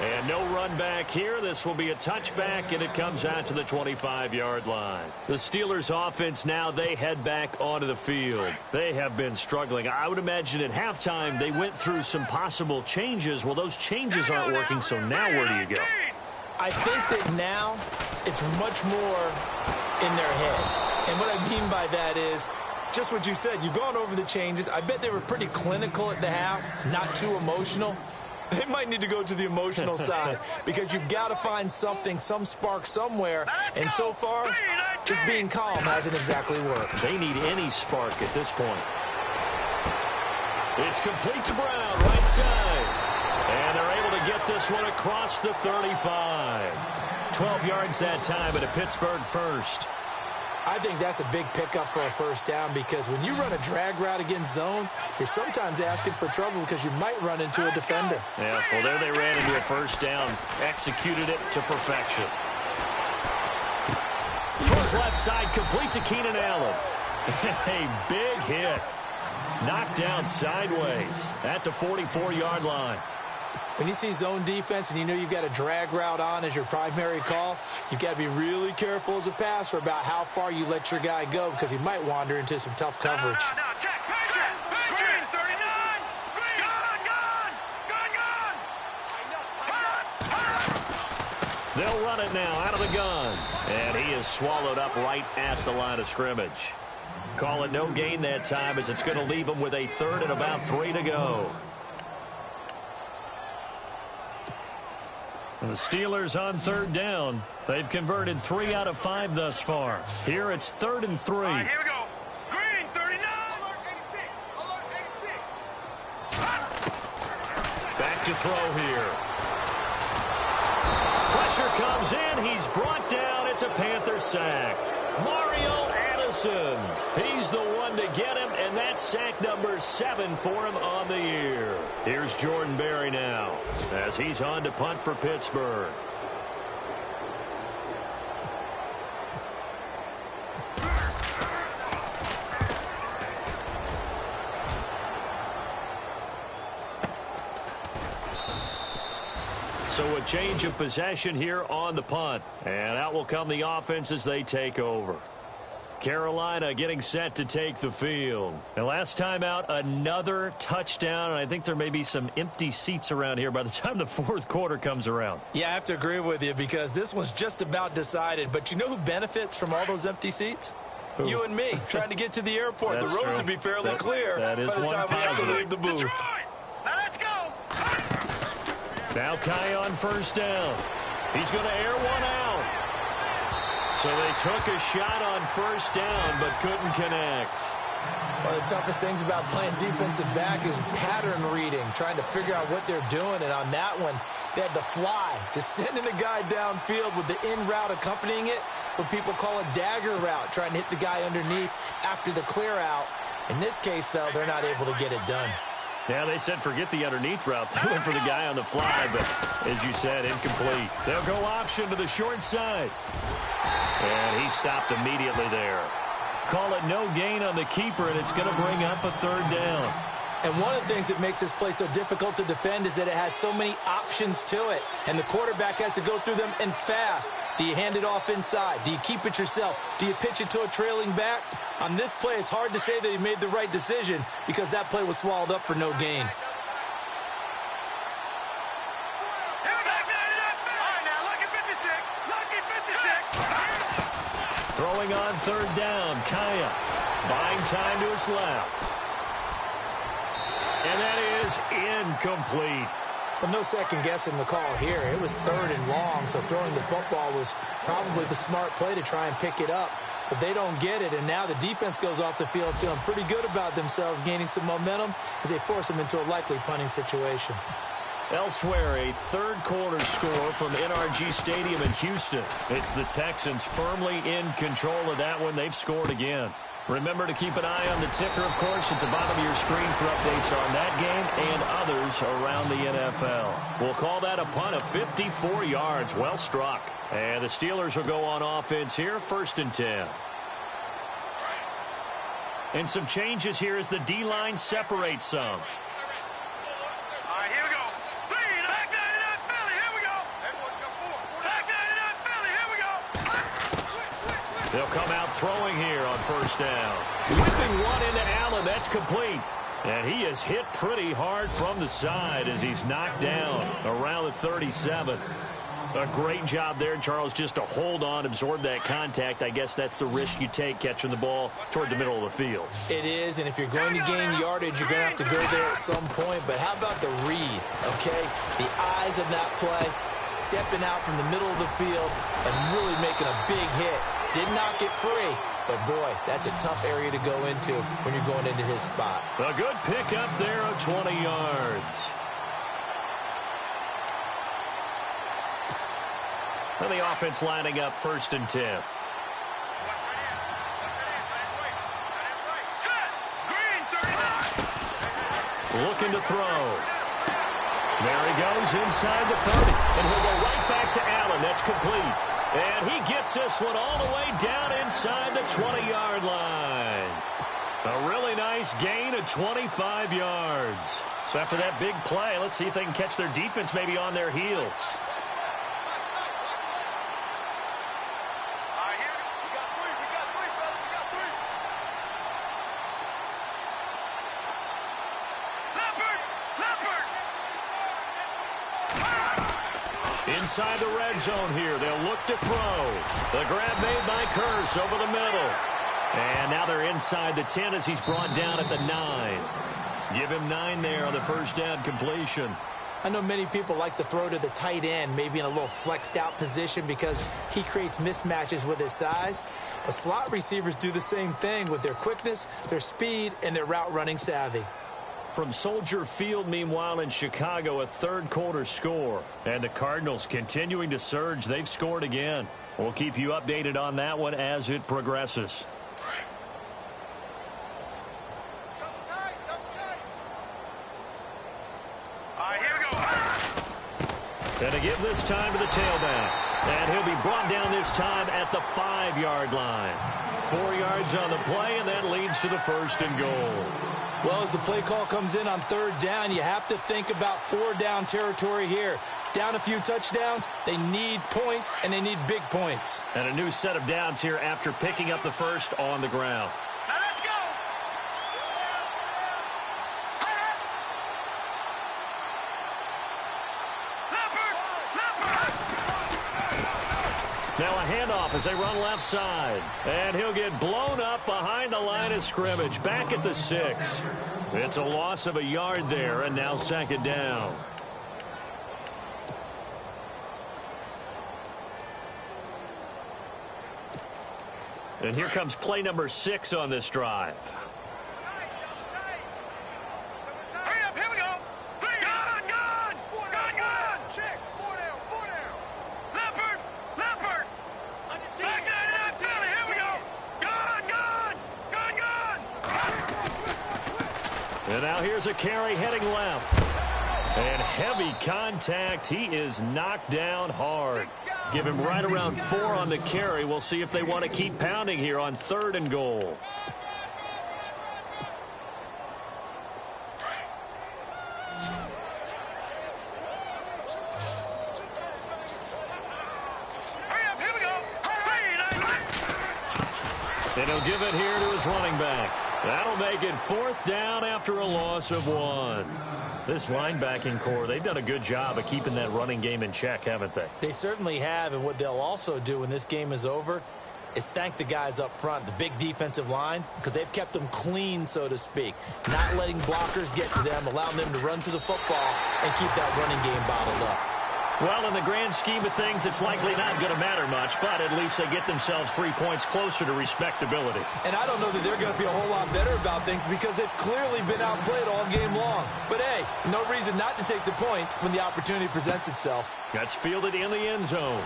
And no run back here. This will be a touchback, and it comes out to the 25-yard line. The Steelers offense now, they head back onto the field. They have been struggling. I would imagine at halftime they went through some possible changes. Well, those changes aren't working, so now where do you go? I think that now it's much more in their head. And what I mean by that is just what you said. You've gone over the changes. I bet they were pretty clinical at the half, not too emotional. They might need to go to the emotional side because you've got to find something, some spark somewhere. And so far, just being calm hasn't exactly worked. They need any spark at this point. It's complete to Brown, right side. And they're able to get this one across the 35. 12 yards that time at a Pittsburgh first. I think that's a big pickup for a first down because when you run a drag route against zone, you're sometimes asking for trouble because you might run into a defender. Yeah, well, there they ran into a first down, executed it to perfection. Throws left side, complete to Keenan Allen. A big hit. Knocked down sideways at the 44-yard line. When you see zone defense and you know you've got a drag route on as your primary call, you've got to be really careful as a passer about how far you let your guy go because he might wander into some tough coverage. Green 39. Gun. They'll run it now out of the gun. And he is swallowed up right at the line of scrimmage. Call it no gain that time as it's going to leave him with a third and about 3 to go. And the Steelers on third down. They've converted 3 out of 5 thus far. Here it's 3rd and 3. All right, here we go. Green 39. Alert 86. Back to throw here. Pressure comes in. He's brought down. It's a Panther sack. Mario Addison. He's the one to get him, and that's sack number 7 for him on the year. Here's Jordan Berry now as he's on to punt for Pittsburgh. So a change of possession here on the punt. And out will come the offense as they take over. Carolina getting set to take the field. And last time out, another touchdown. And I think there may be some empty seats around here by the time the fourth quarter comes around. Yeah, I have to agree with you because this one's just about decided. But you know who benefits from all those empty seats? Who? You and me, trying to get to the airport. The roads will be fairly clear that is by the time we have to leave the booth. Detroit. Now let's go. Now Kai on first down. He's going to air one out. So they took a shot on first down but couldn't connect. One of the toughest things about playing defensive back is pattern reading, trying to figure out what they're doing. And on that one, they had the fly, just sending a guy downfield with the in route accompanying it, what people call a dagger route, trying to hit the guy underneath after the clear out. In this case, though, they're not able to get it done. Yeah, they said forget the underneath route. They went for the guy on the fly, but as you said, incomplete. They'll go option to the short side. And he stopped immediately there. Call it no gain on the keeper, and it's going to bring up a third down. And one of the things that makes this play so difficult to defend is that it has so many options to it. And the quarterback has to go through them and fast. Do you hand it off inside? Do you keep it yourself? Do you pitch it to a trailing back? On this play, it's hard to say that he made the right decision because that play was swallowed up for no gain. Throwing on third down, Kaya buying time to his left. And that is incomplete. But no second guessing the call here. It was 3rd and long, so throwing the football was probably the smart play to try and pick it up. But they don't get it, and now the defense goes off the field feeling pretty good about themselves, gaining some momentum as they force them into a likely punting situation. Elsewhere, a third quarter score from NRG Stadium in Houston. It's the Texans firmly in control of that one. They've scored again. Remember to keep an eye on the ticker, of course, at the bottom of your screen for updates on that game and others around the NFL. We'll call that a punt of 54 yards. Well struck. And the Steelers will go on offense here, 1st and 10. And some changes here as the D-line separates some. They'll come out throwing here on first down. Whipping one into Allen. That's complete. And he is hit pretty hard from the side as he's knocked down around the 37. A great job there, Charles, just to hold on, absorb that contact. I guess that's the risk you take catching the ball toward the middle of the field. It is, and if you're going to gain yardage, you're going to have to go there at some point. But how about the read, okay? The eyes of that play, stepping out from the middle of the field and really making a big hit. Did not get free, but, boy, that's a tough area to go into when you're going into his spot. A good pickup there of 20 yards. And the offense lining up 1st and 10. Looking to throw. There he goes inside the 30. And he'll go right back to Allen. That's complete. And he gets this one all the way down inside the 20-yard line. A really nice gain of 25 yards. So after that big play, let's see if they can catch their defense maybe on their heels. Inside the red zone here. They'll look to throw. The grab made by Curse over the middle. And now they're inside the 10 as he's brought down at the 9. Give him 9 there on the first down completion. I know many people like to throw to the tight end, maybe in a little flexed out position because he creates mismatches with his size. But slot receivers do the same thing with their quickness, their speed, and their route running savvy. From Soldier Field, meanwhile, in Chicago, a third-quarter score. And the Cardinals continuing to surge. They've scored again. We'll keep you updated on that one as it progresses. And to give this time to the tailback. And he'll be brought down this time at the 5-yard line. 4 yards on the play, and that leads to the 1st and goal. Well, as the play call comes in on 3rd down, you have to think about 4-down territory here. Down a few touchdowns, they need points, and they need big points. And a new set of downs here after picking up the 1st on the ground. Now let's go. Now a handoff as they run left side. And he'll get blown up behind the line of scrimmage. Back at the 6. It's a loss of a yard there, and now 2nd down. And here comes play number 6 on this drive. Hurry up, here we go. Gun. Check. 4 down. Leopard. Back 99 Philly, here we go. Gun. And now here's a carry heading left. And heavy contact. He is knocked down hard. Give him right around 4 on the carry. We'll see if they want to keep pounding here on 3rd and goal. Hurry up, here we go. And he'll give it here to his running back. That'll make it 4th down after a loss of 1. This linebacking core, they've done a good job of keeping that running game in check, haven't they? They certainly have, and what they'll also do when this game is over is thank the guys up front, the big defensive line, because they've kept them clean, so to speak. Not letting blockers get to them, allowing them to run to the football and keep that running game bottled up. Well, in the grand scheme of things, it's likely not going to matter much, but at least they get themselves 3 points closer to respectability. And I don't know that they're going to feel a whole lot better about things because they've clearly been outplayed all game long. But, hey, no reason not to take the points when the opportunity presents itself. That's fielded in the end zone.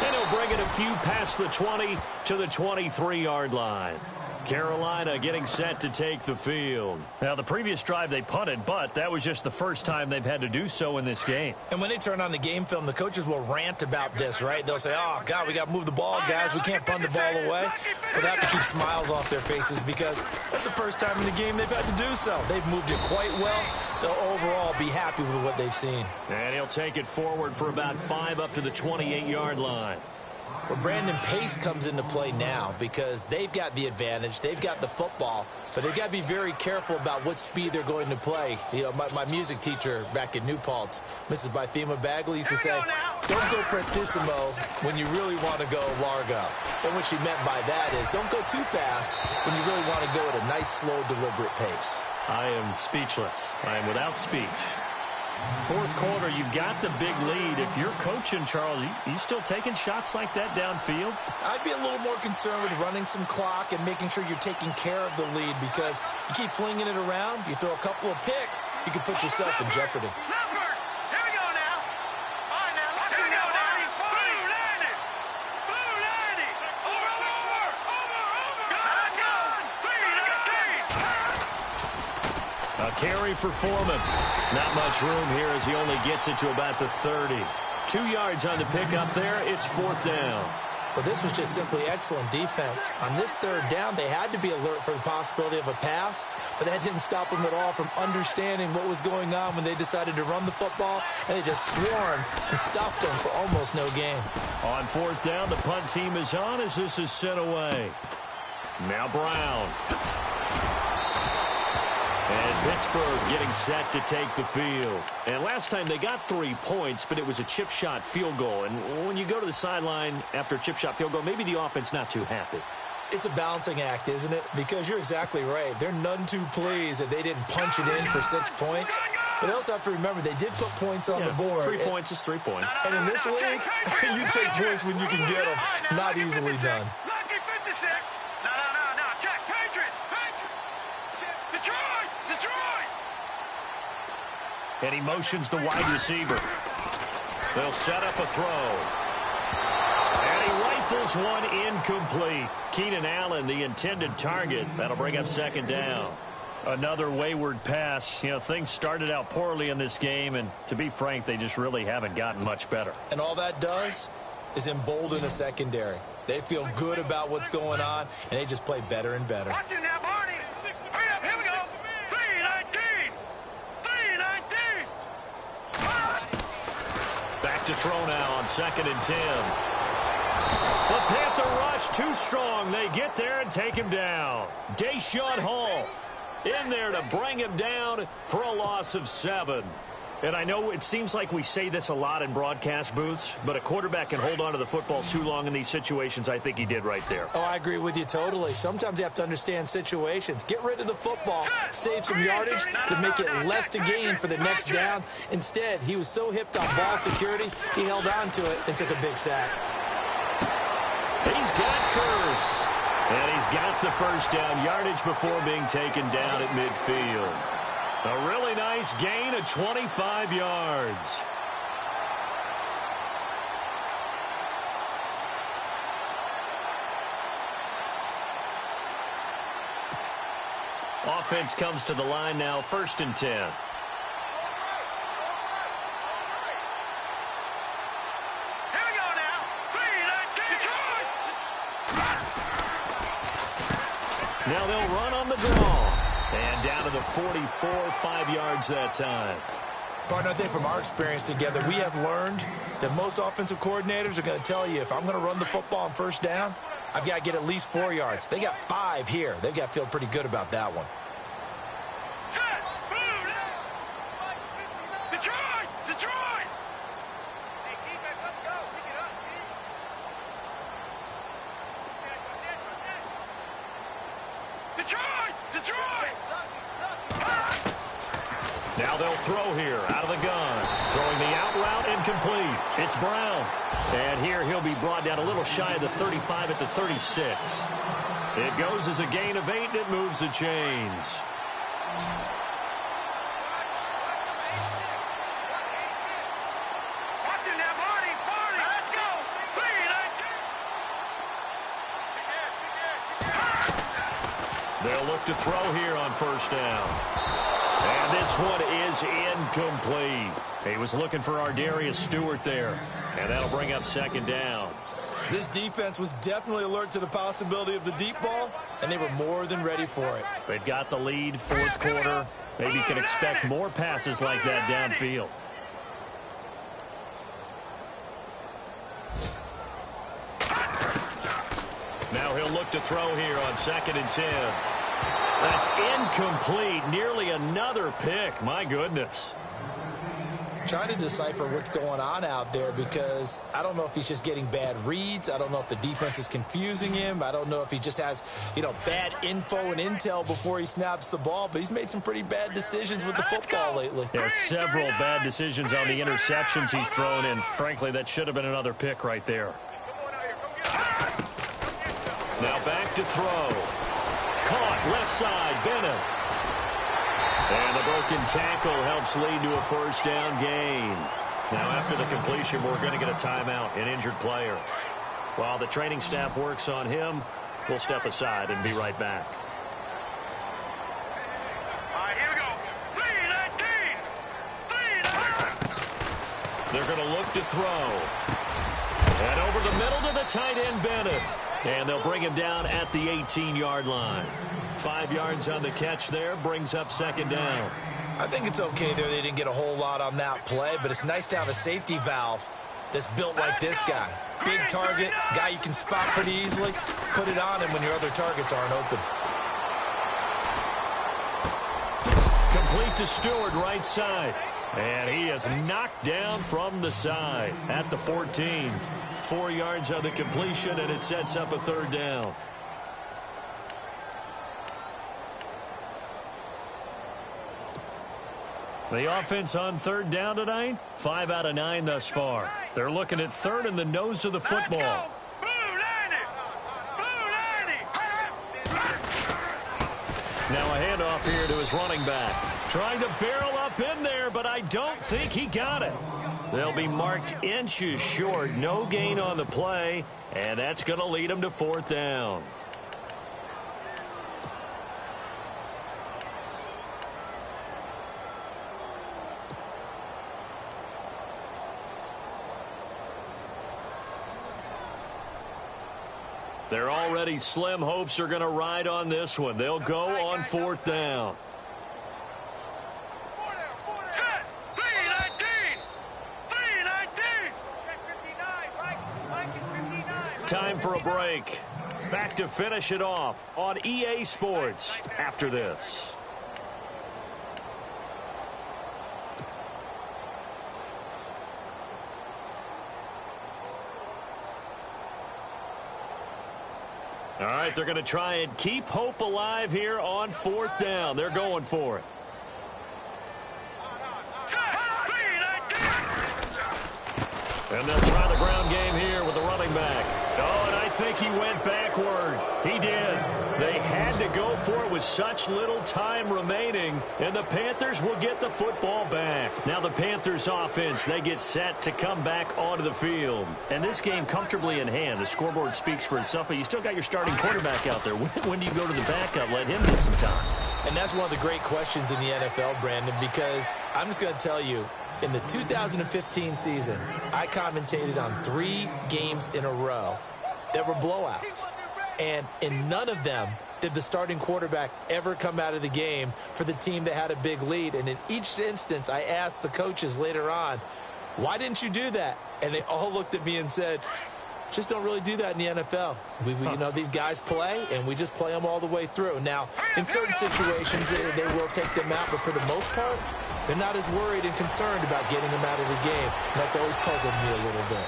And he'll bring it a few past the 20 to the 23-yard line. Carolina getting set to take the field. Now, the previous drive they punted, but that was just the first time they've had to do so in this game. And when they turn on the game film, the coaches will rant about this, right? They'll say, oh, God, we got to move the ball, guys. We can't punt the ball away. But they have to keep smiles off their faces because that's the first time in the game they've had to do so. They've moved it quite well. They'll overall be happy with what they've seen. And he'll take it forward for about 5 up to the 28-yard line. Well, Brandon, pace comes into play now because they've got the advantage. They've got the football, but they've got to be very careful about what speed they're going to play. You know, my music teacher back in New Paltz, Mrs. Bythema Bagley, used to say, don't go prestissimo when you really want to go largo. And what she meant by that is don't go too fast when you really want to go at a nice, slow, deliberate pace. I am speechless. I am without speech. Fourth quarter, you've got the big lead. If you're coaching, Charles, you still taking shots like that downfield? I'd be a little more concerned with running some clock and making sure you're taking care of the lead because you keep flinging it around, you throw a couple of picks, you can put yourself in jeopardy. Here we go now. All right, now. Here we go now. Blue landed. Blue landed. Over. Let's go. 3-19. A carry for Foreman. Not much room here as he only gets it to about the 30. 2 yards on the pickup there. It's fourth down. But this was just simply excellent defense. On this third down, they had to be alert for the possibility of a pass, but that didn't stop them at all from understanding what was going on when they decided to run the football, and they just swarmed and stuffed them for almost no gain. On fourth down, the punt team is on as this is sent away. Now Brown. And Pittsburgh getting set to take the field. And last time they got 3 points, but it was a chip shot field goal. And when you go to the sideline after a chip shot field goal, maybe the offense not too happy. It's a balancing act, isn't it? Because you're exactly right. They're none too pleased that they didn't punch it in for 6 points. But they also have to remember they did put points on the board. 3 points is 3 points. And in this league, you take points when you can get them. Not easily done. Lucky 56. No. Check. Patriot. Detroit. And he motions the wide receiver. They'll set up a throw. And he rifles one incomplete. Keenan Allen, the intended target. That'll bring up second down. Another wayward pass. You know, things started out poorly in this game, and to be frank, they just really haven't gotten much better. And all that does is embolden a secondary. They feel good about what's going on, and they just play better and better. Watch it now, Barney. Hurry up. Here we go. 3-19. Back to throw now on 2nd and 10. The Panther rush too strong. They get there and take him down. Deshaun Hall in there to bring him down for a loss of 7. And I know it seems like we say this a lot in broadcast booths, but a quarterback can hold on to the football too long in these situations. I think he did right there. Oh, I agree with you totally. Sometimes you have to understand situations. Get rid of the football, save some yardage to make it less to gain for the next down. Instead, he was so hipped on ball security, he held on to it and took a big sack. He's got Curse. And he's got the first down yardage before being taken down at midfield. A really nice gain of 25 yards. Offense comes to the line now, 1st and 10. Here we go now. 3-19. Now they'll run on the draw. And down to the 44, 5 yards that time. Partner, I think from our experience together, we have learned that most offensive coordinators are going to tell you, if I'm going to run the football on 1st down, I've got to get at least 4 yards. They got 5 here. They've got to feel pretty good about that one. Set. Detroit. Hey, defense, let's go. Pick it up, Detroit. Now they'll throw here out of the gun. Throwing the out route incomplete. It's Brown. And here he'll be brought down a little shy of the 35 at the 36. It goes as a gain of 8, and it moves the chains. Watch it now, Barney. Let's go. 3-19. They'll look to throw here on 1st down. And this one is incomplete. He was looking for Ardarius Stewart there. And that'll bring up 2nd down. This defense was definitely alert to the possibility of the deep ball, and they were more than ready for it. They've got the lead, 4th quarter. Maybe you can expect more passes like that downfield. Now he'll look to throw here on 2nd and 10. That's incomplete. Nearly another pick. My goodness. Trying to decipher what's going on out there because I don't know if he's just getting bad reads. I don't know if the defense is confusing him. I don't know if he just has, bad info and intel before he snaps the ball. But he's made some pretty bad decisions with the football lately. Yeah, several bad decisions on the interceptions he's thrown in. Frankly, that should have been another pick right there. Now back to throw. Caught left side, Bennett. And the broken tackle helps lead to a first down gain. Now after the completion, we're going to get a timeout, an injured player. While the training staff works on him, we'll step aside and be right back. All right, here we go. 3-19. They're going to look to throw. And over the middle to the tight end, Bennett. And they'll bring him down at the 18-yard line. 5 yards on the catch there, brings up 2nd down. I think it's okay there. They didn't get a whole lot on that play, but it's nice to have a safety valve that's built like this guy. Big target, guy you can spot pretty easily. Put it on him when your other targets aren't open. Complete to Stewart, right side. And he is knocked down from the side at the 14. 4 yards on the completion, and it sets up a 3rd down. The offense on 3rd down tonight, 5 out of 9 thus far. They're looking at 3rd in the nose of the football. Now a handoff here to his running back. Trying to barrel up in there, but I don't think he got it. They'll be marked inches short. No gain on the play, and that's going to lead them to 4th down. Their already slim hopes are going to ride on this one. They'll go on 4th down. Set. 3-19. Time for a break. Back to finish it off on EA Sports after this. All right, they're going to try and keep hope alive here on 4th down. They're going for it. And they'll try the ground game here with the running back. Oh, and I think he went backward. He did. They had to go for it with such little time remaining, and the Panthers will get the football back. Now the Panthers offense, they get set to come back onto the field. And this game comfortably in hand. The scoreboard speaks for itself, but you still got your starting quarterback out there. When do you go to the backup? Let him get some time. And that's one of the great questions in the NFL, Brandon, because I'm just going to tell you, in the 2015 season, I commentated on 3 games in a row that were blowouts. And in none of them did the starting quarterback ever come out of the game for the team that had a big lead. And in each instance, I asked the coaches later on, why didn't you do that? And they all looked at me and said, just don't really do that in the NFL. These guys play, and we just play them all the way through. Now, in certain situations, they will take them out, but for the most part, they're not as worried and concerned about getting them out of the game. And that's always puzzled me a little bit.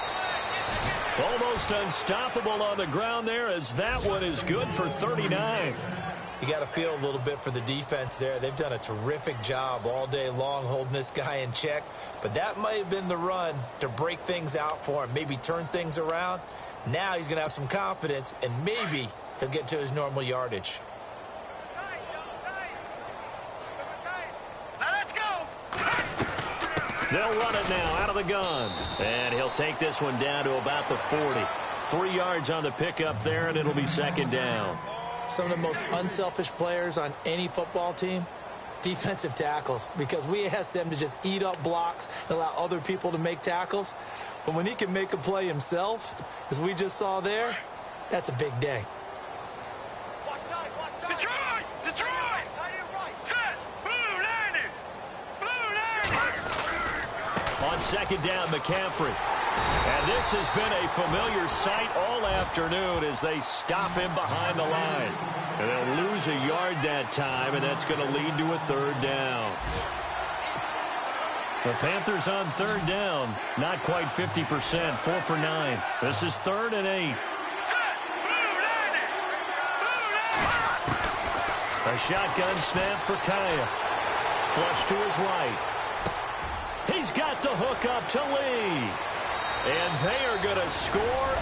Almost unstoppable on the ground there, as that one is good for 39. You got to feel a little bit for the defense there. They've done a terrific job all day long holding this guy in check. But that might have been the run to break things out for him, maybe turn things around. Now he's going to have some confidence, and maybe he'll get to his normal yardage. Now let's go. They'll run it now out of the gun. And he'll take this one down to about the 40. 3 yards on the pickup there, and it'll be 2nd down. Some of the most unselfish players on any football team, defensive tackles, because we ask them to just eat up blocks and allow other people to make tackles. But when he can make a play himself, as we just saw there, that's a big day. Detroit! Detroit! Set! Blue landing! Blue landing! On 2nd down, McCaffrey. And this has been a familiar sight all afternoon as they stop him behind the line. And they'll lose a yard that time, and that's going to lead to a third down. The Panthers on third down, not quite 50%, 4 for 9. This is 3rd and 8. A shotgun snap for Kaya. Flush to his right. He's got the hook up to Lee. And they are going to score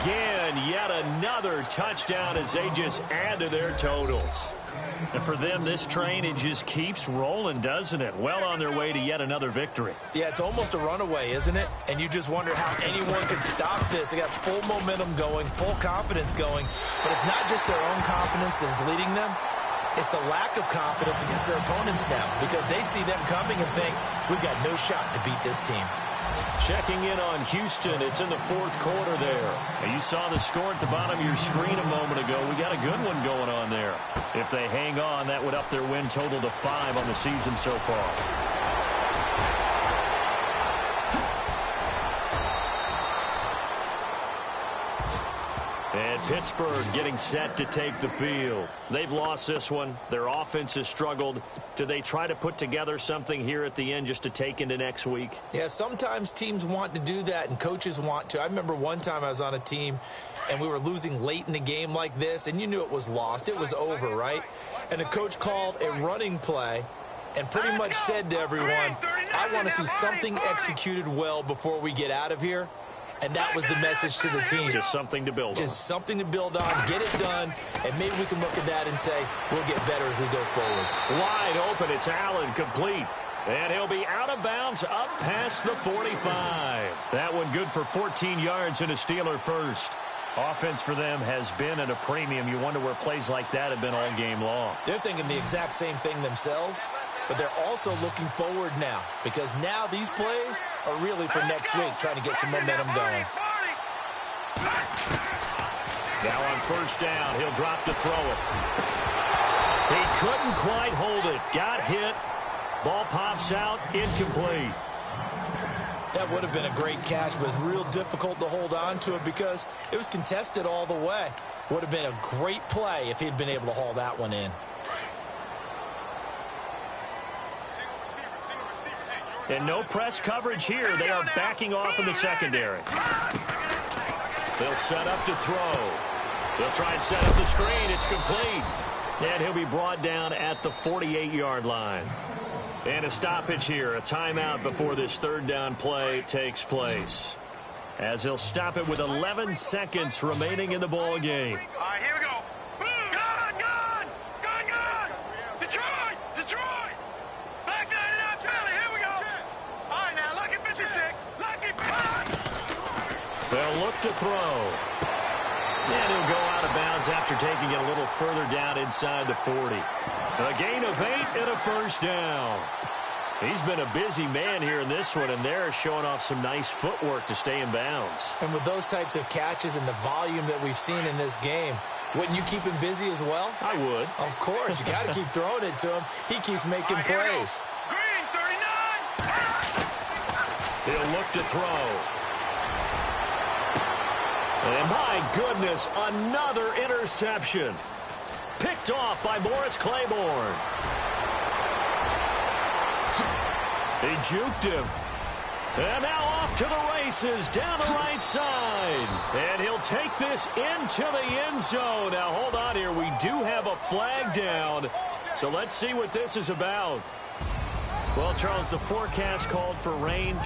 again. Yet another touchdown as they just add to their totals. And for them, this train, it just keeps rolling, doesn't it? Well on their way to yet another victory. Yeah, it's almost a runaway, isn't it? And you just wonder how anyone could stop this. They got full momentum going, full confidence going. But it's not just their own confidence that's leading them. It's the lack of confidence against their opponents now because they see them coming and think, we've got no shot to beat this team. Checking in on Houston, it's in the 4th quarter there. And you saw the score at the bottom of your screen a moment ago. We got a good one going on there. If they hang on, that would up their win total to 5 on the season so far. And Pittsburgh getting set to take the field. They've lost this one. Their offense has struggled. Do they try to put together something here at the end just to take into next week? Yeah, sometimes teams want to do that and coaches want to. I remember one time I was on a team and we were losing late in a game like this, and you knew it was lost. It was over, right? And the coach called a running play and pretty much said to everyone, I want to see something executed well before we get out of here. And that was the message to the team. Just something to build on. Just something to build on, get it done, and maybe we can look at that and say, we'll get better as we go forward. Wide open, it's Allen, complete. And he'll be out of bounds up past the 45. That one good for 14 yards and a Steeler first. Offense for them has been at a premium. You wonder where plays like that have been all game long. They're thinking the exact same thing themselves, but they're also looking forward now because now these plays are really for next week, trying to get some momentum going. Now on first down, he'll drop to throw it. He couldn't quite hold it. Got hit. Ball pops out, incomplete. That would have been a great catch, but it was real difficult to hold on to it because it was contested all the way. Would have been a great play if he'd been able to haul that one in. And no press coverage here. They are backing off in the secondary. They'll set up to throw. They'll try and set up the screen. It's complete. And he'll be brought down at the 48-yard line. And a stoppage here, a timeout before this third down play takes place. As he'll stop it with 11 seconds remaining in the ball game. All right, here we go. Gone! Detroit! Back 99 Philly, here we go. All right, now, lucky 56. Lucky 5. They'll look to throw. And he'll go out of bounds after taking it a little further down inside the 40. A gain of 8 and a first down. He's been a busy man here in this one, and they're showing off some nice footwork to stay in bounds. And with those types of catches and the volume that we've seen in this game, wouldn't you keep him busy as well? I would. Of course. You got to keep throwing it to him. He keeps making plays. Green, 39. He'll look to throw. And my goodness, another interception. Picked off by Morris Claiborne. He juked him. And now off to the races down the right side. And he'll take this into the end zone. Now, hold on here. We do have a flag down. So let's see what this is about. Well, Charles, the forecast called for rain.